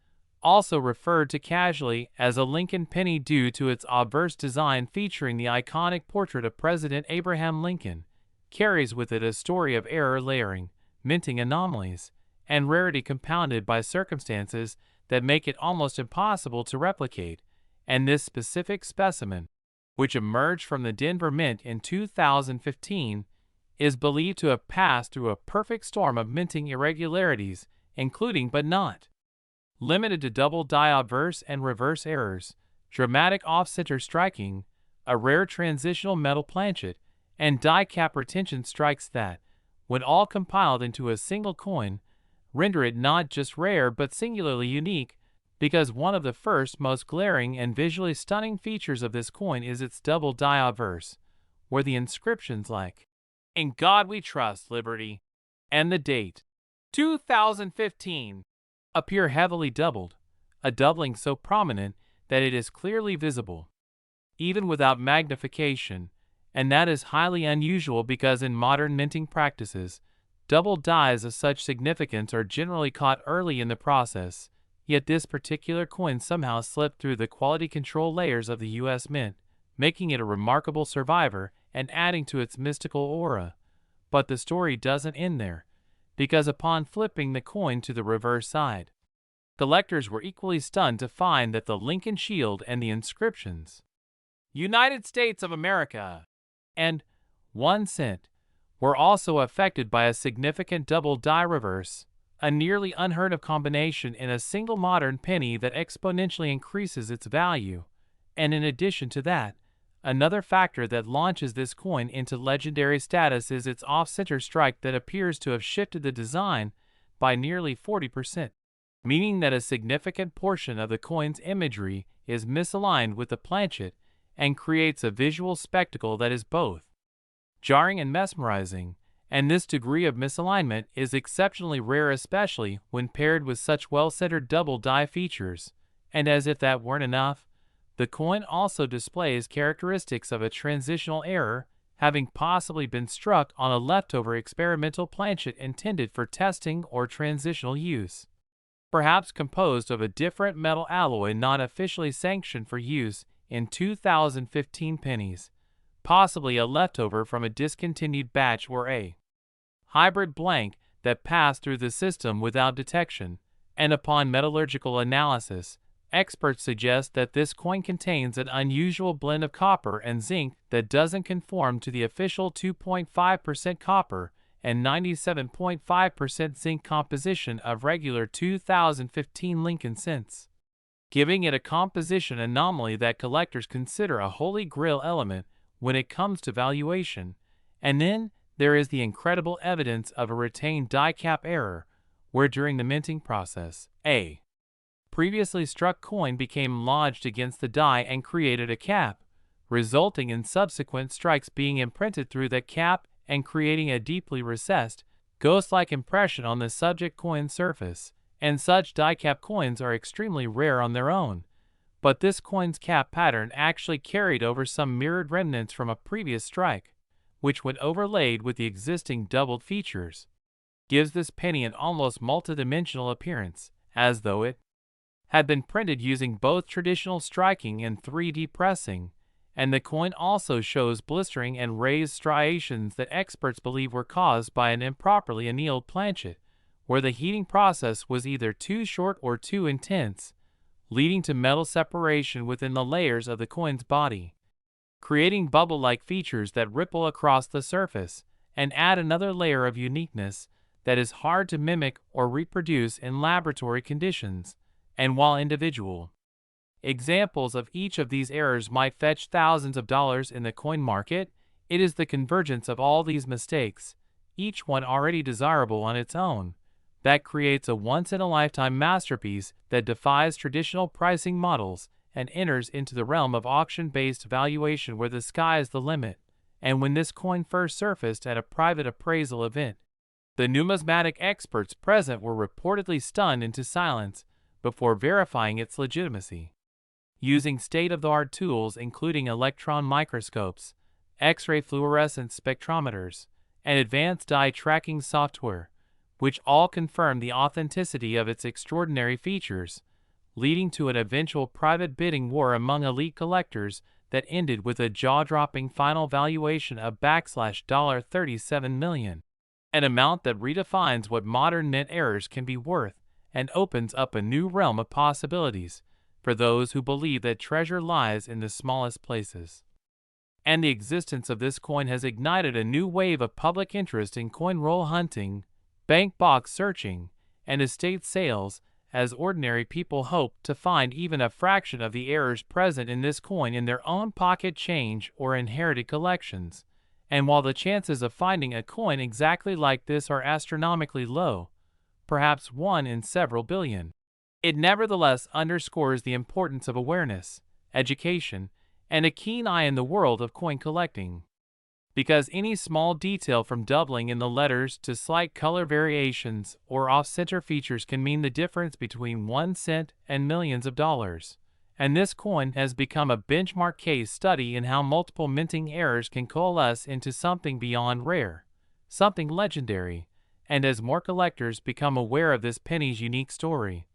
also referred to casually as a Lincoln penny due to its obverse design featuring the iconic portrait of President Abraham Lincoln, carries with it a story of error layering, minting anomalies, and rarity compounded by circumstances that make it almost impossible to replicate. And this specific specimen, which emerged from the Denver Mint in 2015, is believed to have passed through a perfect storm of minting irregularities, including but not limited to double die obverse and reverse errors, dramatic off-center striking, a rare transitional metal planchet, and die cap retention strikes that, when all compiled into a single coin, render it not just rare but singularly unique, because one of the first most glaring and visually stunning features of this coin is its double die obverse, where the inscriptions like, "In God We Trust, Liberty," and the date, 2015, appear heavily doubled, a doubling so prominent that it is clearly visible, even without magnification, and that is highly unusual because in modern minting practices, double dies of such significance are generally caught early in the process, yet this particular coin somehow slipped through the quality control layers of the U.S. Mint, making it a remarkable survivor and adding to its mystical aura. But the story doesn't end there, because upon flipping the coin to the reverse side, collectors were equally stunned to find that the Lincoln shield and the inscriptions, "United States of America," and 1 cent, were also affected by a significant double die reverse, a nearly unheard of combination in a single modern penny that exponentially increases its value. And in addition to that, another factor that launches this coin into legendary status is its off-center strike that appears to have shifted the design by nearly 40%, meaning that a significant portion of the coin's imagery is misaligned with the planchet and creates a visual spectacle that is both jarring and mesmerizing, and this degree of misalignment is exceptionally rare, especially when paired with such well-centered double die features. And as if that weren't enough, the coin also displays characteristics of a transitional error, having possibly been struck on a leftover experimental planchet intended for testing or transitional use, perhaps composed of a different metal alloy not officially sanctioned for use in 2015 pennies, possibly a leftover from a discontinued batch or a hybrid blank that passed through the system without detection. And upon metallurgical analysis, experts suggest that this coin contains an unusual blend of copper and zinc that doesn't conform to the official 2.5% copper and 97.5% zinc composition of regular 2015 Lincoln cents, giving it a composition anomaly that collectors consider a holy grail element when it comes to valuation. And then there is the incredible evidence of a retained die cap error, where during the minting process, a previously struck coin became lodged against the die and created a cap, resulting in subsequent strikes being imprinted through that cap and creating a deeply recessed, ghost-like impression on the subject coin's surface. And such die cap coins are extremely rare on their own, but this coin's cap pattern actually carried over some mirrored remnants from a previous strike, which when overlaid with the existing doubled features, gives this penny an almost multidimensional appearance, as though it had been printed using both traditional striking and 3D pressing. And the coin also shows blistering and raised striations that experts believe were caused by an improperly annealed planchet, where the heating process was either too short or too intense, leading to metal separation within the layers of the coin's body, creating bubble-like features that ripple across the surface and add another layer of uniqueness that is hard to mimic or reproduce in laboratory conditions. And while individual examples of each of these errors might fetch thousands of dollars in the coin market, it is the convergence of all these mistakes, each one already desirable on its own, that creates a once-in-a-lifetime masterpiece that defies traditional pricing models and enters into the realm of auction-based valuation where the sky is the limit. And when this coin first surfaced at a private appraisal event, the numismatic experts present were reportedly stunned into silence before verifying its legitimacy. Using state-of-the-art tools including electron microscopes, X-ray fluorescence spectrometers, and advanced die tracking software, which all confirmed the authenticity of its extraordinary features, leading to an eventual private bidding war among elite collectors that ended with a jaw-dropping final valuation of $37 million, an amount that redefines what modern mint errors can be worth and opens up a new realm of possibilities for those who believe that treasure lies in the smallest places. And the existence of this coin has ignited a new wave of public interest in coin roll hunting, bank box searching, and estate sales, as ordinary people hope to find even a fraction of the errors present in this coin in their own pocket change or inherited collections. And while the chances of finding a coin exactly like this are astronomically low, perhaps one in several billion, it nevertheless underscores the importance of awareness, education, and a keen eye in the world of coin collecting. Because any small detail from doubling in the letters to slight color variations or off-center features can mean the difference between 1 cent and millions of dollars. And this coin has become a benchmark case study in how multiple minting errors can coalesce into something beyond rare, something legendary, and as more collectors become aware of this penny's unique story,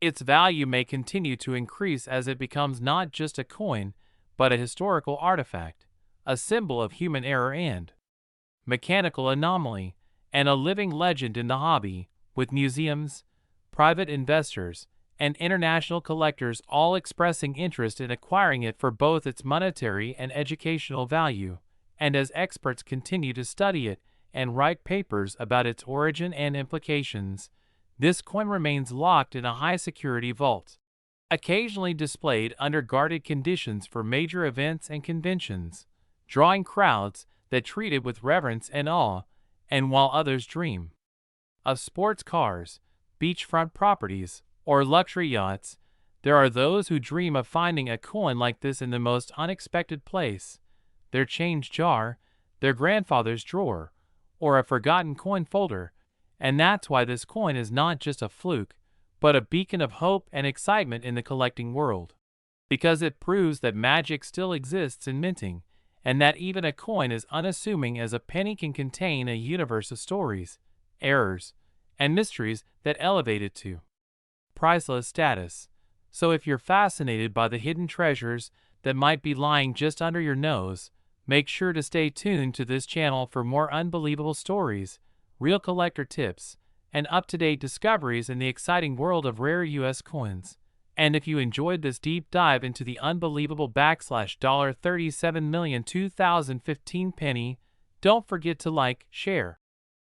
its value may continue to increase as it becomes not just a coin, but a historical artifact, a symbol of human error and mechanical anomaly, and a living legend in the hobby, with museums, private investors, and international collectors all expressing interest in acquiring it for both its monetary and educational value. And as experts continue to study it and write papers about its origin and implications, this coin remains locked in a high-security vault, occasionally displayed under guarded conditions for major events and conventions, drawing crowds that treat it with reverence and awe. And while others dream of sports cars, beachfront properties, or luxury yachts, there are those who dream of finding a coin like this in the most unexpected place, their change jar, their grandfather's drawer, or a forgotten coin folder. And that's why this coin is not just a fluke, but a beacon of hope and excitement in the collecting world. Because it proves that magic still exists in minting, and that even a coin as unassuming as a penny can contain a universe of stories, errors, and mysteries that elevate it to priceless status. So if you're fascinated by the hidden treasures that might be lying just under your nose, make sure to stay tuned to this channel for more unbelievable stories, real collector tips, and up-to-date discoveries in the exciting world of rare US coins. And if you enjoyed this deep dive into the unbelievable $37,000,2015 penny, don't forget to like, share,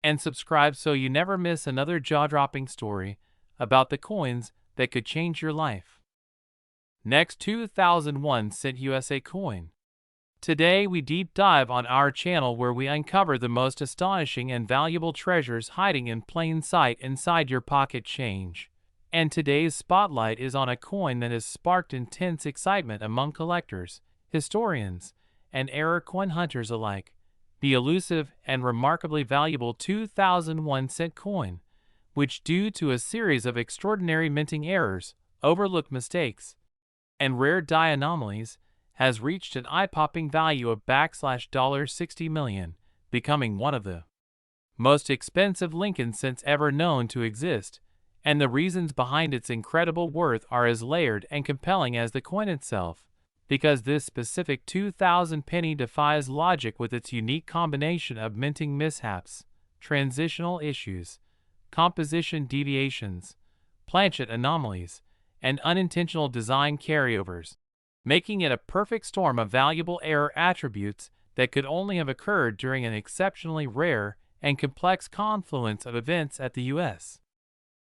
and subscribe so you never miss another jaw-dropping story about the coins that could change your life. Next, 2001 cent USA coin. Today we deep dive on our channel where we uncover the most astonishing and valuable treasures hiding in plain sight inside your pocket change. And today's spotlight is on a coin that has sparked intense excitement among collectors, historians, and error coin hunters alike. The elusive and remarkably valuable 2001 cent coin, which due to a series of extraordinary minting errors, overlooked mistakes, and rare die anomalies, has reached an eye-popping value of $60 million, becoming one of the most expensive Lincoln cents ever known to exist, and the reasons behind its incredible worth are as layered and compelling as the coin itself, because this specific 2000 penny defies logic with its unique combination of minting mishaps, transitional issues, composition deviations, planchet anomalies, and unintentional design carryovers, making it a perfect storm of valuable error attributes that could only have occurred during an exceptionally rare and complex confluence of events at the U.S.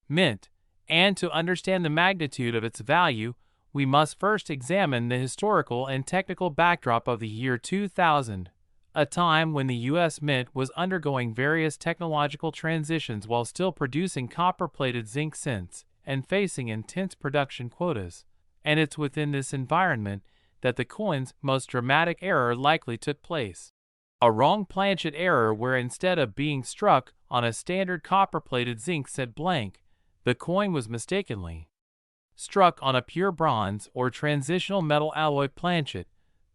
Mint. And to understand the magnitude of its value, we must first examine the historical and technical backdrop of the year 2000, a time when the U.S. Mint was undergoing various technological transitions while still producing copper-plated zinc cents and facing intense production quotas. And it's within this environment that the coin's most dramatic error likely took place. A wrong planchet error where instead of being struck on a standard copper-plated zinc cent blank, the coin was mistakenly struck on a pure bronze or transitional metal alloy planchet,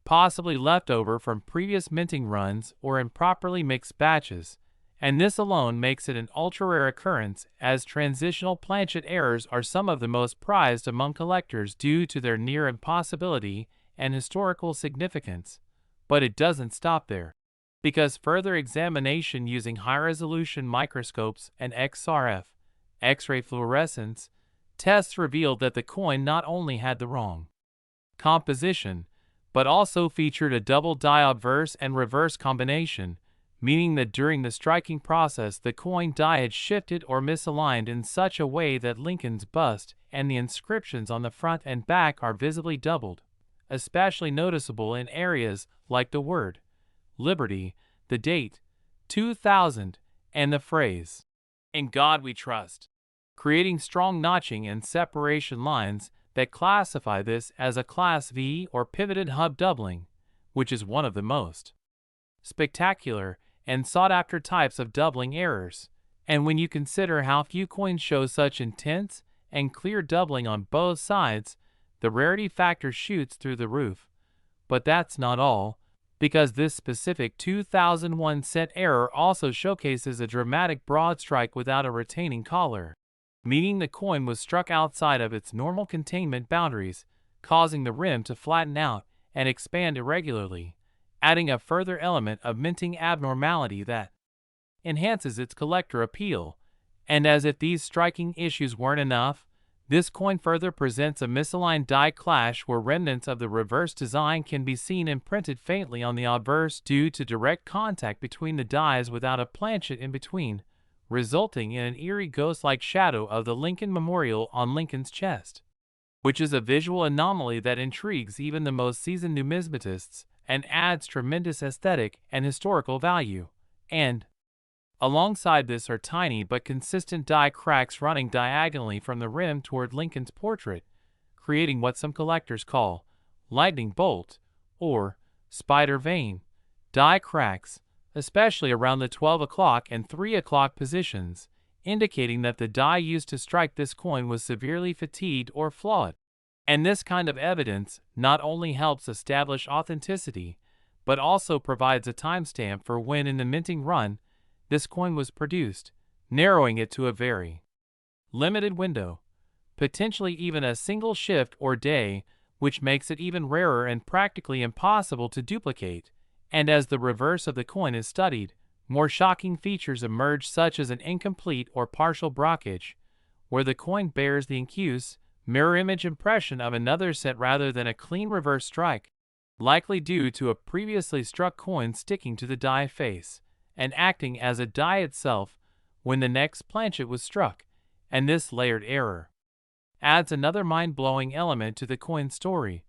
possibly left over from previous minting runs or improperly mixed batches, and this alone makes it an ultra-rare occurrence, as transitional planchet errors are some of the most prized among collectors due to their near impossibility and historical significance. But it doesn't stop there, because further examination using high-resolution microscopes and XRF, X-ray fluorescence, tests revealed that the coin not only had the wrong composition, but also featured a double die obverse and reverse combination, meaning that during the striking process the coin die had shifted or misaligned in such a way that Lincoln's bust and the inscriptions on the front and back are visibly doubled, especially noticeable in areas like the word Liberty the date, 2000, and the phrase, "In God We Trust," creating strong notching and separation lines that classify this as a Class V or pivoted hub doubling, which is one of the most spectacular and sought-after types of doubling errors. And when you consider how few coins show such intense and clear doubling on both sides, the rarity factor shoots through the roof. But that's not all, because this specific 2001 cent error also showcases a dramatic broad strike without a retaining collar, meaning the coin was struck outside of its normal containment boundaries, causing the rim to flatten out and expand irregularly, adding a further element of minting abnormality that enhances its collector appeal. And as if these striking issues weren't enough, this coin further presents a misaligned die clash where remnants of the reverse design can be seen imprinted faintly on the obverse due to direct contact between the dies without a planchet in between, resulting in an eerie ghost-like shadow of the Lincoln Memorial on Lincoln's chest, which is a visual anomaly that intrigues even the most seasoned numismatists and adds tremendous aesthetic and historical value. And alongside this are tiny but consistent die cracks running diagonally from the rim toward Lincoln's portrait, creating what some collectors call lightning bolt or spider vein die cracks, especially around the 12 o'clock and 3 o'clock positions, indicating that the die used to strike this coin was severely fatigued or flawed. And this kind of evidence not only helps establish authenticity, but also provides a timestamp for when in the minting run this coin was produced, narrowing it to a very limited window, potentially even a single shift or day, which makes it even rarer and practically impossible to duplicate. And as the reverse of the coin is studied, more shocking features emerge, such as an incomplete or partial brockage, where the coin bears the incuse, mirror image impression of another set rather than a clean reverse strike, likely due to a previously struck coin sticking to the die face and acting as a die itself when the next planchet was struck. And this layered error adds another mind-blowing element to the coin story,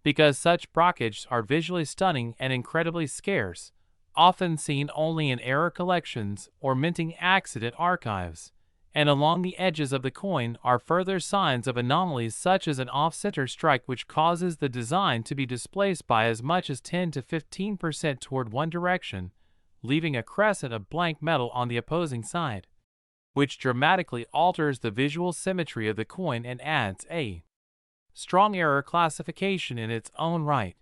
because such brockages are visually stunning and incredibly scarce, often seen only in error collections or minting accident archives. And along the edges of the coin are further signs of anomalies, such as an off-center strike which causes the design to be displaced by as much as 10 to 15% toward one direction, leaving a crescent of blank metal on the opposing side, which dramatically alters the visual symmetry of the coin and adds a strong error classification in its own right.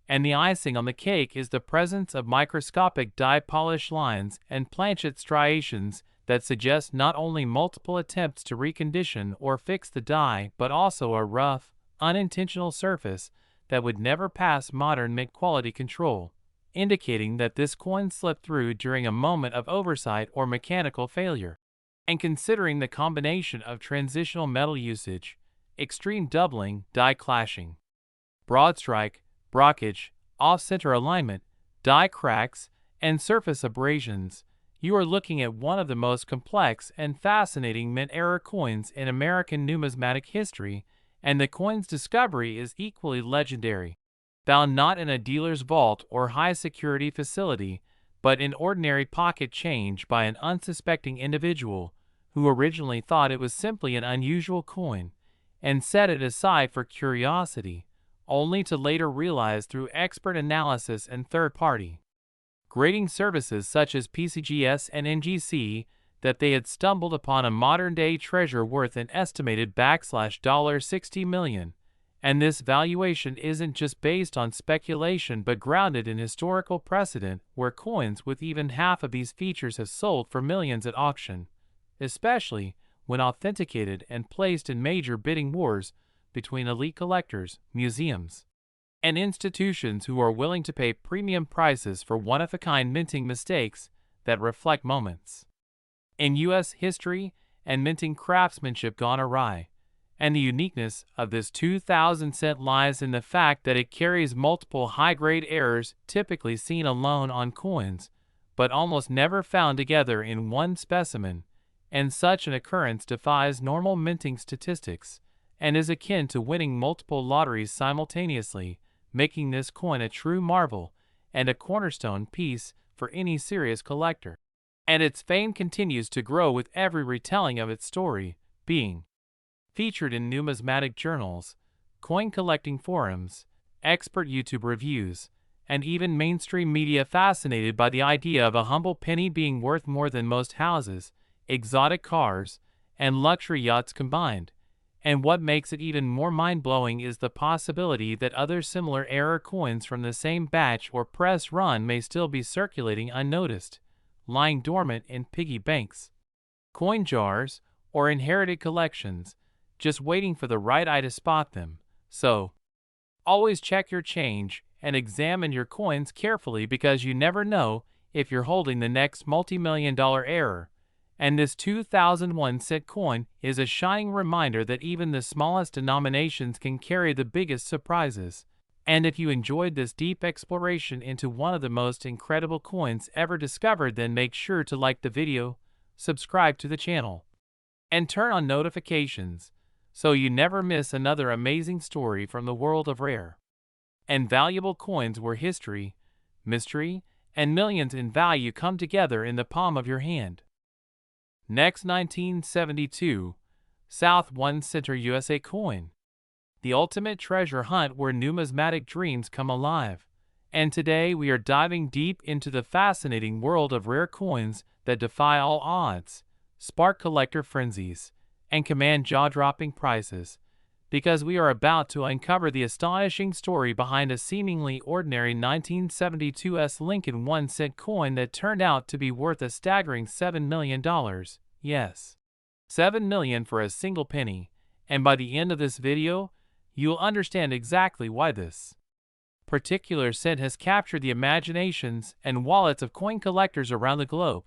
And the icing on the cake is the presence of microscopic die polish lines and planchet striations that suggest not only multiple attempts to recondition or fix the die, but also a rough, unintentional surface that would never pass modern mint quality control, indicating that this coin slipped through during a moment of oversight or mechanical failure. And considering the combination of transitional metal usage, extreme doubling, die clashing, broad strike, brockage, off-center alignment, die cracks, and surface abrasions, you are looking at one of the most complex and fascinating mint-era coins in American numismatic history, and the coin's discovery is equally legendary. Found not in a dealer's vault or high-security facility, but in ordinary pocket change by an unsuspecting individual who originally thought it was simply an unusual coin and set it aside for curiosity, only to later realize through expert analysis and third-party grading services such as PCGS and NGC that they had stumbled upon a modern-day treasure worth an estimated $60 million. And this valuation isn't just based on speculation but grounded in historical precedent, where coins with even half of these features have sold for millions at auction, especially when authenticated and placed in major bidding wars between elite collectors, museums, and institutions who are willing to pay premium prices for one-of-a-kind minting mistakes that reflect moments in U.S. history and minting craftsmanship gone awry. And the uniqueness of this 2000 cent lies in the fact that it carries multiple high-grade errors typically seen alone on coins, but almost never found together in one specimen. And such an occurrence defies normal minting statistics and is akin to winning multiple lotteries simultaneously, making this coin a true marvel and a cornerstone piece for any serious collector. And its fame continues to grow with every retelling of its story, being featured in numismatic journals, coin collecting forums, expert YouTube reviews, and even mainstream media fascinated by the idea of a humble penny being worth more than most houses, exotic cars, and luxury yachts combined. And what makes it even more mind-blowing is the possibility that other similar error coins from the same batch or press run may still be circulating unnoticed, lying dormant in piggy banks, coin jars, or inherited collections, just waiting for the right eye to spot them. So, always check your change and examine your coins carefully, because you never know if you're holding the next multi-million-dollar error. And this 2001 cent coin is a shining reminder that even the smallest denominations can carry the biggest surprises. And if you enjoyed this deep exploration into one of the most incredible coins ever discovered, then make sure to like the video, subscribe to the channel, and turn on notifications so you never miss another amazing story from the world of rare and valuable coins, where history, mystery, and millions in value come together in the palm of your hand. Next, 1972 South 1 Center USA coin. The ultimate treasure hunt where numismatic dreams come alive. And today we are diving deep into the fascinating world of rare coins that defy all odds, spark collector frenzies, and command jaw-dropping prices, because we are about to uncover the astonishing story behind a seemingly ordinary 1972 Lincoln 1 cent coin that turned out to be worth a staggering $7 million. Yes, $7 million for a single penny. And by the end of this video, you'll understand exactly why this particular cent has captured the imaginations and wallets of coin collectors around the globe.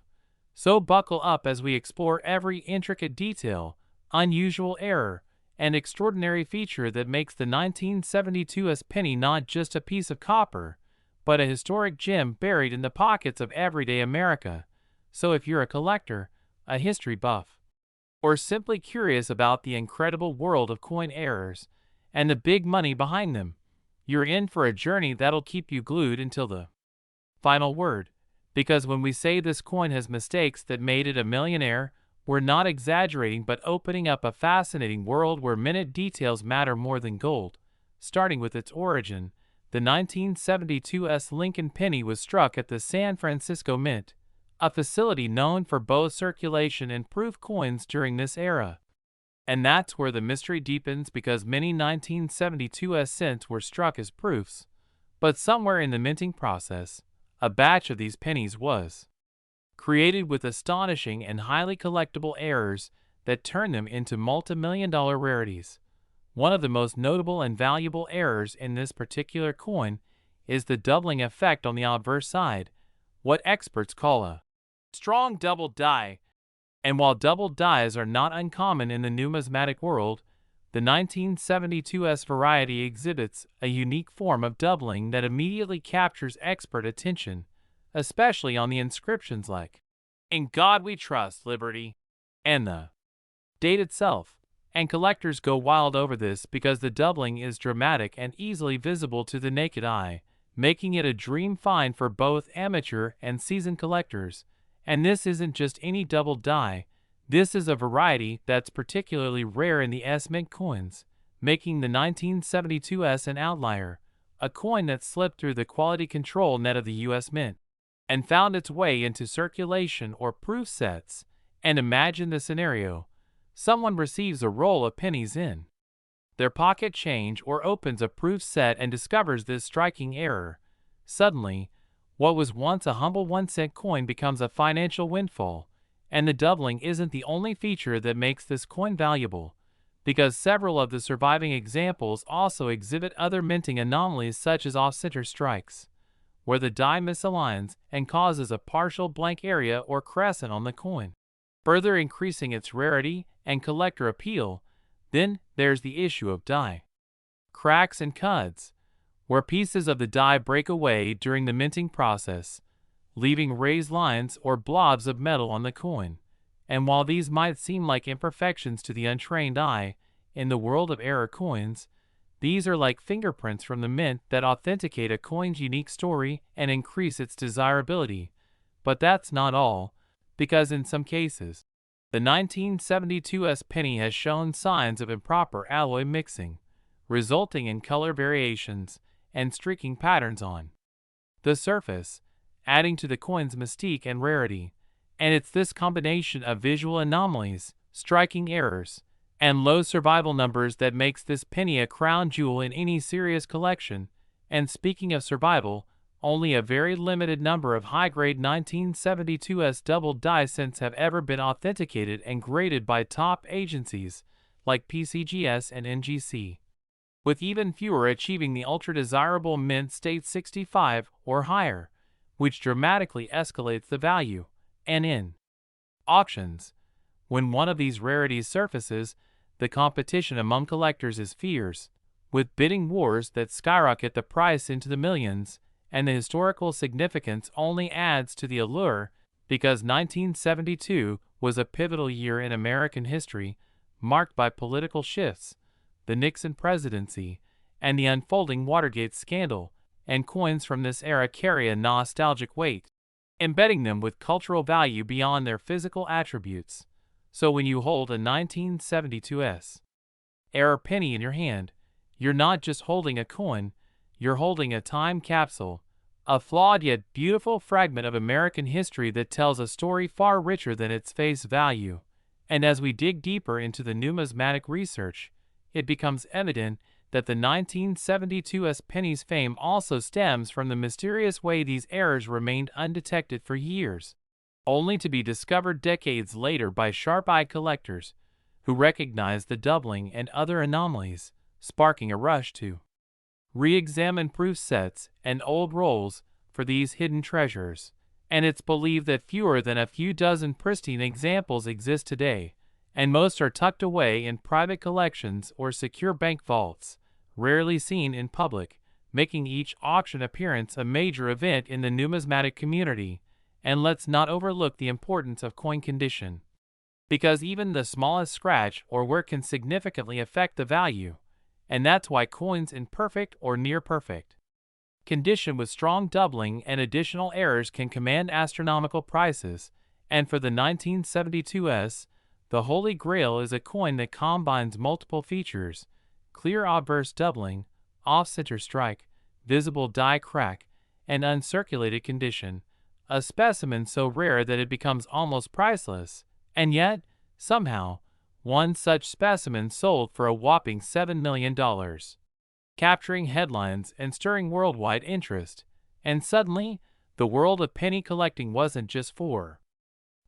So buckle up as we explore every intricate detail, unusual error, and extraordinary feature that makes the 1972 penny not just a piece of copper, but a historic gem buried in the pockets of everyday America. So if you're a collector, a history buff, or simply curious about the incredible world of coin errors and the big money behind them, you're in for a journey that'll keep you glued until the final word. Because when we say this coin has mistakes that made it a millionaire, we're not exaggerating, but opening up a fascinating world where minute details matter more than gold. Starting with its origin, the 1972 Lincoln penny was struck at the San Francisco Mint, a facility known for both circulation and proof coins during this era. And that's where the mystery deepens, because many 1972 cents were struck as proofs, but somewhere in the minting process, a batch of these pennies was created with astonishing and highly collectible errors that turned them into multi-million-dollar rarities. One of the most notable and valuable errors in this particular coin is the doubling effect on the obverse side, what experts call a strong double die. And while double dies are not uncommon in the numismatic world, the 1972 variety exhibits a unique form of doubling that immediately captures expert attention, especially on the inscriptions like "In God We Trust, Liberty," and the date itself. And collectors go wild over this because the doubling is dramatic and easily visible to the naked eye, making it a dream find for both amateur and seasoned collectors. And this isn't just any double die. This is a variety that's particularly rare in the S-Mint coins, making the 1972 an outlier, a coin that slipped through the quality control net of the U.S. Mint and found its way into circulation or proof sets. And imagine the scenario. Someone receives a roll of pennies in their pocket change or opens a proof set and discovers this striking error. Suddenly, what was once a humble 1 cent coin becomes a financial windfall. And the doubling isn't the only feature that makes this coin valuable, because several of the surviving examples also exhibit other minting anomalies, such as off-center strikes, where the die misaligns and causes a partial blank area or crescent on the coin, further increasing its rarity and collector appeal. Then there's the issue of die cracks and cuds, where pieces of the die break away during the minting process, leaving raised lines or blobs of metal on the coin. And while these might seem like imperfections to the untrained eye, in the world of error coins, these are like fingerprints from the mint that authenticate a coin's unique story and increase its desirability. But that's not all, because in some cases, the 1972's penny has shown signs of improper alloy mixing, resulting in color variations and streaking patterns on the surface, adding to the coin's mystique and rarity. And it's this combination of visual anomalies, striking errors, and low survival numbers that makes this penny a crown jewel in any serious collection. And speaking of survival, only a very limited number of high-grade 1972's double die cents have ever been authenticated and graded by top agencies like PCGS and NGC, with even fewer achieving the ultra-desirable mint state 65 or higher, which dramatically escalates the value. And in auctions, when one of these rarities surfaces, the competition among collectors is fierce, with bidding wars that skyrocket the price into the millions, and the historical significance only adds to the allure, because 1972 was a pivotal year in American history, marked by political shifts, the Nixon presidency, and the unfolding Watergate scandal, and coins from this era carry a nostalgic weight, embedding them with cultural value beyond their physical attributes. So when you hold a 1972's era penny in your hand, you're not just holding a coin, you're holding a time capsule, a flawed yet beautiful fragment of American history that tells a story far richer than its face value. And as we dig deeper into the numismatic research, it becomes evident that the 1972's penny's fame also stems from the mysterious way these errors remained undetected for years, only to be discovered decades later by sharp-eyed collectors who recognized the doubling and other anomalies, sparking a rush to re-examine proof sets and old rolls for these hidden treasures. And it's believed that fewer than a few dozen pristine examples exist today, and most are tucked away in private collections or secure bank vaults, rarely seen in public, making each auction appearance a major event in the numismatic community. And let's not overlook the importance of coin condition, because even the smallest scratch or wear can significantly affect the value, and that's why coins in perfect or near-perfect condition with strong doubling and additional errors can command astronomical prices. And for the 1972's, the Holy Grail is a coin that combines multiple features: clear obverse doubling, off-center strike, visible die crack, and uncirculated condition, a specimen so rare that it becomes almost priceless. And yet, somehow, one such specimen sold for a whopping $7 million, capturing headlines and stirring worldwide interest. And suddenly, the world of penny collecting wasn't just for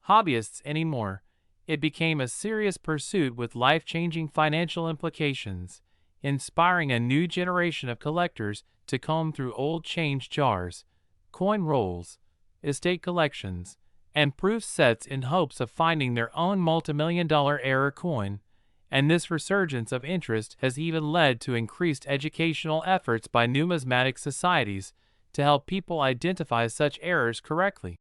hobbyists anymore. It became a serious pursuit with life-changing financial implications, inspiring a new generation of collectors to comb through old change jars, coin rolls, estate collections, and proof sets in hopes of finding their own multimillion-dollar error coin. And this resurgence of interest has even led to increased educational efforts by numismatic societies to help people identify such errors correctly,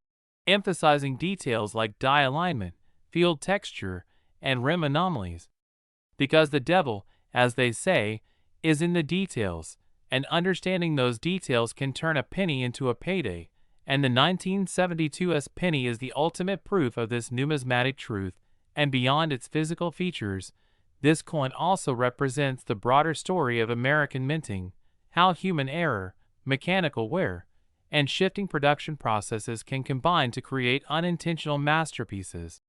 emphasizing details like die alignment, field texture, and rim anomalies. Because the devil, as they say, is in the details, and understanding those details can turn a penny into a payday. And the 1972's penny is the ultimate proof of this numismatic truth. And beyond its physical features, this coin also represents the broader story of American minting, how human error, mechanical wear, and shifting production processes can combine to create unintentional masterpieces.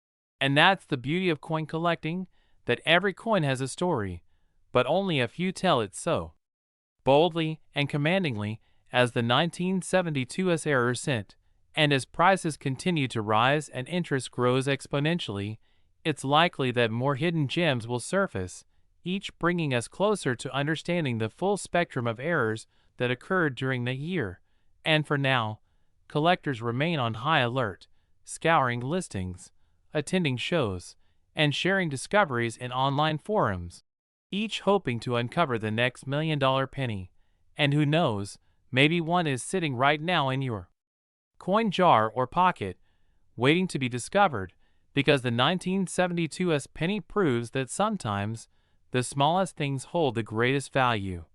And that's the beauty of coin collecting, that every coin has a story, but only a few tell it so boldly and commandingly as the 1972's error sent. And as prices continue to rise and interest grows exponentially, it's likely that more hidden gems will surface, each bringing us closer to understanding the full spectrum of errors that occurred during the year. And for now, collectors remain on high alert, scouring listings, attending shows, and sharing discoveries in online forums, each hoping to uncover the next $1 million penny. And who knows, maybe one is sitting right now in your coin jar or pocket, waiting to be discovered, because the 1972's penny proves that sometimes the smallest things hold the greatest value,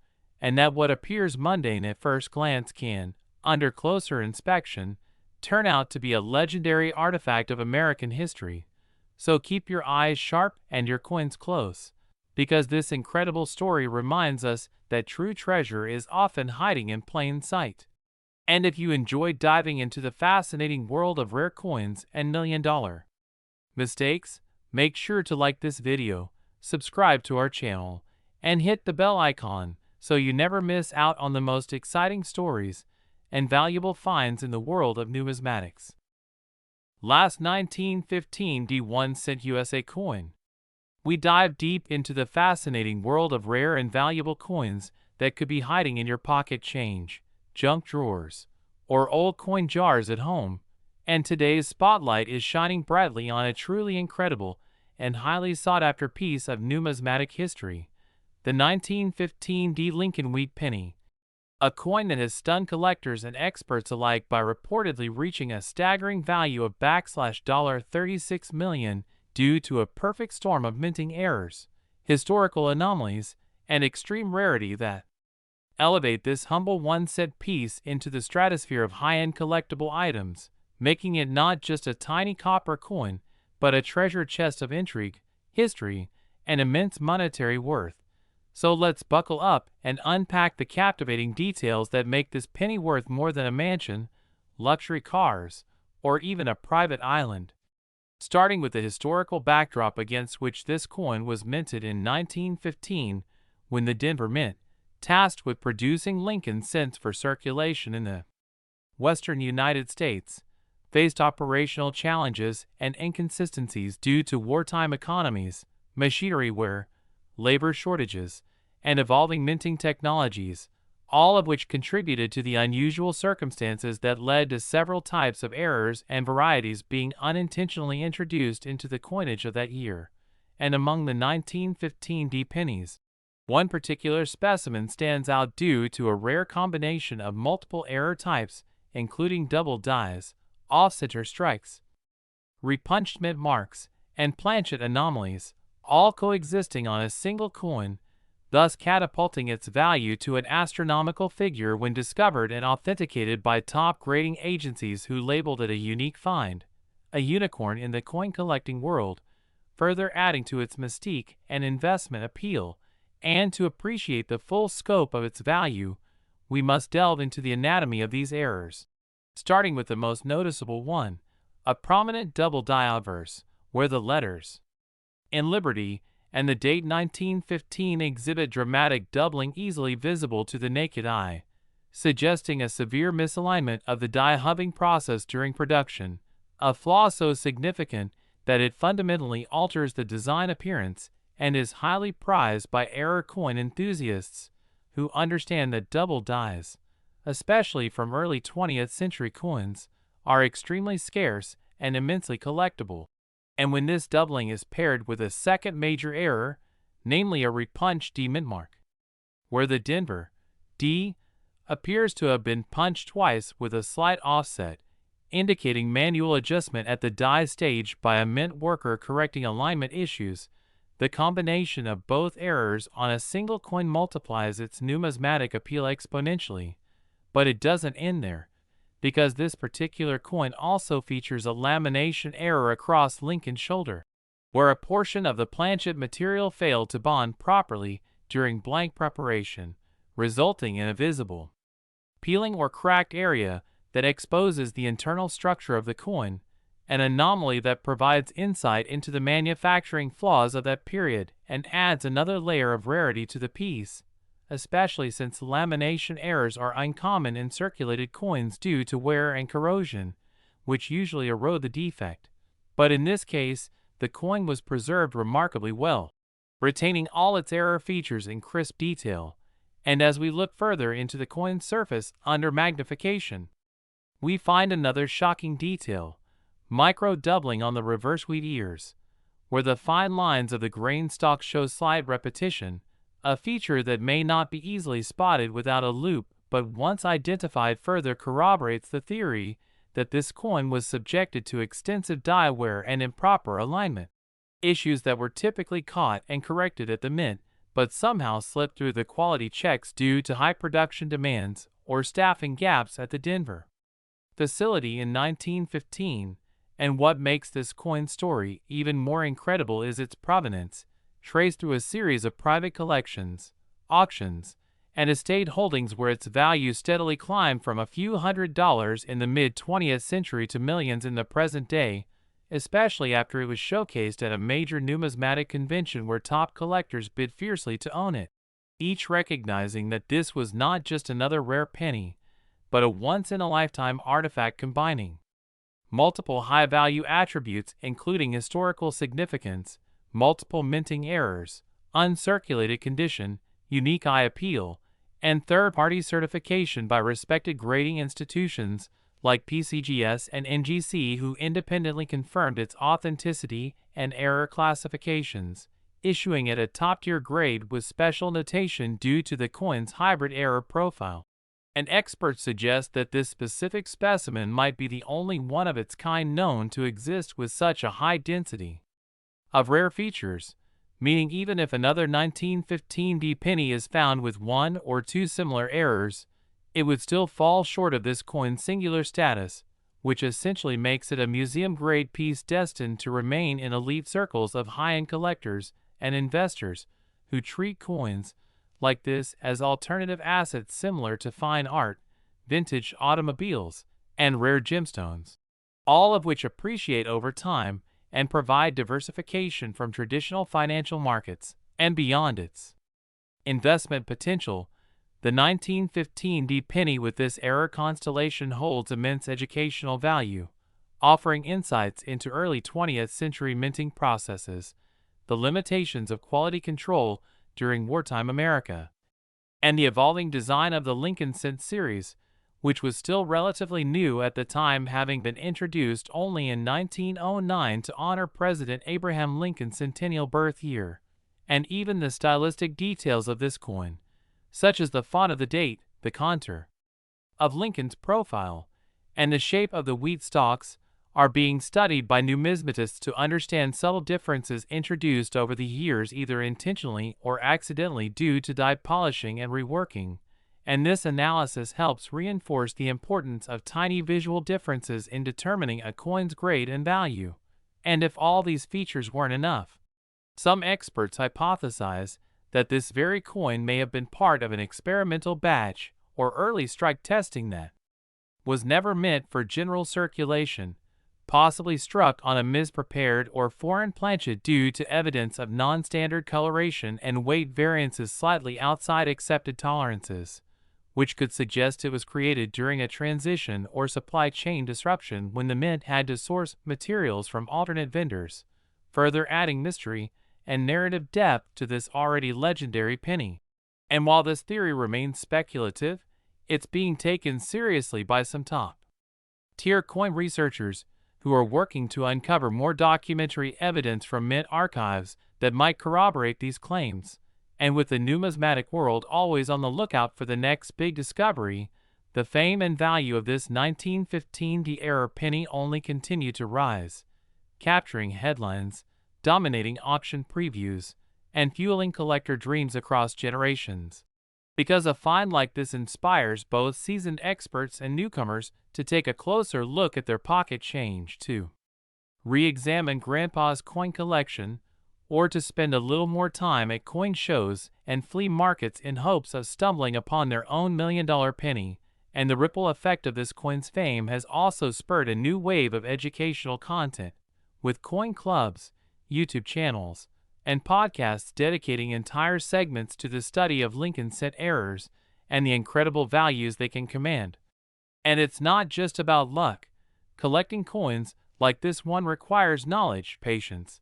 and that what appears mundane at first glance can, under closer inspection, turn out to be a legendary artifact of American history. So keep your eyes sharp and your coins close, because this incredible story reminds us that true treasure is often hiding in plain sight. And if you enjoyed diving into the fascinating world of rare coins and million-dollar mistakes, make sure to like this video, subscribe to our channel, and hit the bell icon so you never miss out on the most exciting stories and valuable finds in the world of numismatics. Last 1915 D1 USA coin. We dive deep into the fascinating world of rare and valuable coins that could be hiding in your pocket change, junk drawers, or old coin jars at home, and today's spotlight is shining brightly on a truly incredible and highly sought-after piece of numismatic history, the 1915 D Lincoln Wheat penny, a coin that has stunned collectors and experts alike by reportedly reaching a staggering value of $36 million due to a perfect storm of minting errors, historical anomalies, and extreme rarity that elevate this humble one-cent piece into the stratosphere of high-end collectible items, making it not just a tiny copper coin, but a treasure chest of intrigue, history, and immense monetary worth. So let's buckle up and unpack the captivating details that make this penny worth more than a mansion, luxury cars, or even a private island. Starting with the historical backdrop against which this coin was minted in 1915, when the Denver Mint, tasked with producing Lincoln cents for circulation in the western United States, faced operational challenges and inconsistencies due to wartime economies, machinery wear, labor shortages, and evolving minting technologies, all of which contributed to the unusual circumstances that led to several types of errors and varieties being unintentionally introduced into the coinage of that year. And among the 1915 D pennies, one particular specimen stands out due to a rare combination of multiple error types, including double dies, off-center strikes, repunched mint marks, and planchet anomalies, all coexisting on a single coin, thus catapulting its value to an astronomical figure when discovered and authenticated by top grading agencies who labeled it a unique find, a unicorn in the coin collecting world, further adding to its mystique and investment appeal. And to appreciate the full scope of its value, we must delve into the anatomy of these errors. Starting with the most noticeable one, a prominent double die obverse, where the letters in Liberty and the date 1915 exhibit dramatic doubling easily visible to the naked eye, suggesting a severe misalignment of the die hubbing process during production, a flaw so significant that it fundamentally alters the design appearance and is highly prized by error coin enthusiasts who understand that double dies, especially from early 20th century coins, are extremely scarce and immensely collectible. And when this doubling is paired with a second major error, namely a repunched D mint mark, where the Denver D appears to have been punched twice with a slight offset, indicating manual adjustment at the die stage by a mint worker correcting alignment issues, the combination of both errors on a single coin multiplies its numismatic appeal exponentially. But it doesn't end there, because this particular coin also features a lamination error across Lincoln's shoulder, where a portion of the planchet material failed to bond properly during blank preparation, resulting in a visible peeling or cracked area that exposes the internal structure of the coin, an anomaly that provides insight into the manufacturing flaws of that period and adds another layer of rarity to the piece, especially since lamination errors are uncommon in circulated coins due to wear and corrosion, which usually erode the defect. But in this case, the coin was preserved remarkably well, retaining all its error features in crisp detail. And as we look further into the coin's surface under magnification, we find another shocking detail: micro doubling on the reverse wheat ears, where the fine lines of the grain stalk show slight repetition, a feature that may not be easily spotted without a loupe, but once identified further corroborates the theory that this coin was subjected to extensive die wear and improper alignment, issues that were typically caught and corrected at the mint, but somehow slipped through the quality checks due to high production demands or staffing gaps at the Denver facility in 1915, and what makes this coin story even more incredible is its provenance, traced through a series of private collections, auctions, and estate holdings where its value steadily climbed from a few $100s in the mid-20th century to millions in the present day, especially after it was showcased at a major numismatic convention where top collectors bid fiercely to own it, each recognizing that this was not just another rare penny, but a once-in-a-lifetime artifact combining multiple high-value attributes including historical significance, multiple minting errors, uncirculated condition, unique eye appeal, and third-party certification by respected grading institutions like PCGS and NGC who independently confirmed its authenticity and error classifications, issuing it a top-tier grade with special notation due to the coin's hybrid error profile. And experts suggest that this specific specimen might be the only one of its kind known to exist with such a high density of rare features, meaning even if another 1915 penny is found with one or two similar errors, it would still fall short of this coin's singular status, which essentially makes it a museum-grade piece destined to remain in elite circles of high-end collectors and investors who treat coins like this as alternative assets similar to fine art, vintage automobiles, and rare gemstones, all of which appreciate over time and provide diversification from traditional financial markets. And beyond its investment potential, the 1915 penny with this error constellation holds immense educational value, offering insights into early 20th century minting processes, the limitations of quality control during wartime America, and the evolving design of the Lincoln cent series, which was still relatively new at the time, having been introduced only in 1909 to honor President Abraham Lincoln's centennial birth year, and even the stylistic details of this coin, such as the font of the date, the contour of Lincoln's profile, and the shape of the wheat stalks, are being studied by numismatists to understand subtle differences introduced over the years either intentionally or accidentally due to die polishing and reworking, and this analysis helps reinforce the importance of tiny visual differences in determining a coin's grade and value. And if all these features weren't enough, some experts hypothesize that this very coin may have been part of an experimental batch or early strike testing that was never meant for general circulation, possibly struck on a misprepared or foreign planchet due to evidence of non-standard coloration and weight variances slightly outside accepted tolerances, which could suggest it was created during a transition or supply chain disruption when the mint had to source materials from alternate vendors, further adding mystery and narrative depth to this already legendary penny. And while this theory remains speculative, it's being taken seriously by some top-tier coin researchers who are working to uncover more documentary evidence from mint archives that might corroborate these claims. And with the numismatic world always on the lookout for the next big discovery, the fame and value of this 1915 penny only continue to rise, capturing headlines, dominating auction previews, and fueling collector dreams across generations. Because a find like this inspires both seasoned experts and newcomers to take a closer look at their pocket change, to re-examine Grandpa's coin collection, or to spend a little more time at coin shows and flea markets in hopes of stumbling upon their own million-dollar penny. And the ripple effect of this coin's fame has also spurred a new wave of educational content, with coin clubs, YouTube channels, and podcasts dedicating entire segments to the study of Lincoln cent errors and the incredible values they can command. And it's not just about luck. Collecting coins like this one requires knowledge, patience,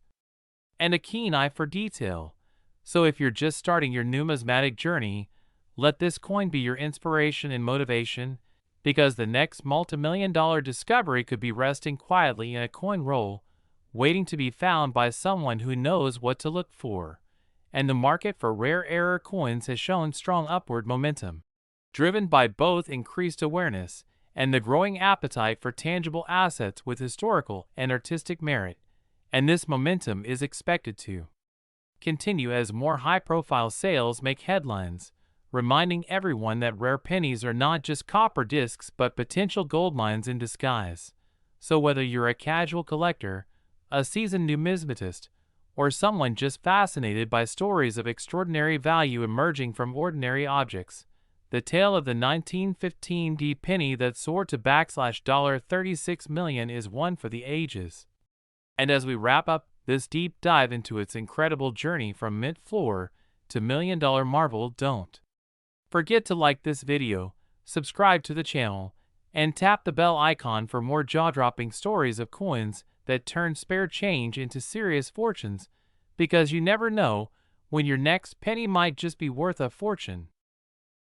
and a keen eye for detail. So if you're just starting your numismatic journey, let this coin be your inspiration and motivation, because the next multi-million-dollar discovery could be resting quietly in a coin roll, waiting to be found by someone who knows what to look for. And the market for rare error coins has shown strong upward momentum, driven by both increased awareness and the growing appetite for tangible assets with historical and artistic merit. And this momentum is expected to continue as more high-profile sales make headlines, reminding everyone that rare pennies are not just copper discs but potential gold mines in disguise. So whether you're a casual collector, a seasoned numismatist, or someone just fascinated by stories of extraordinary value emerging from ordinary objects, the tale of the 1915 D penny that soared to $36 million is one for the ages. And as we wrap up this deep dive into its incredible journey from mint floor to million-dollar marvel, don't forget to like this video, subscribe to the channel, and tap the bell icon for more jaw-dropping stories of coins that turn spare change into serious fortunes, because you never know when your next penny might just be worth a fortune.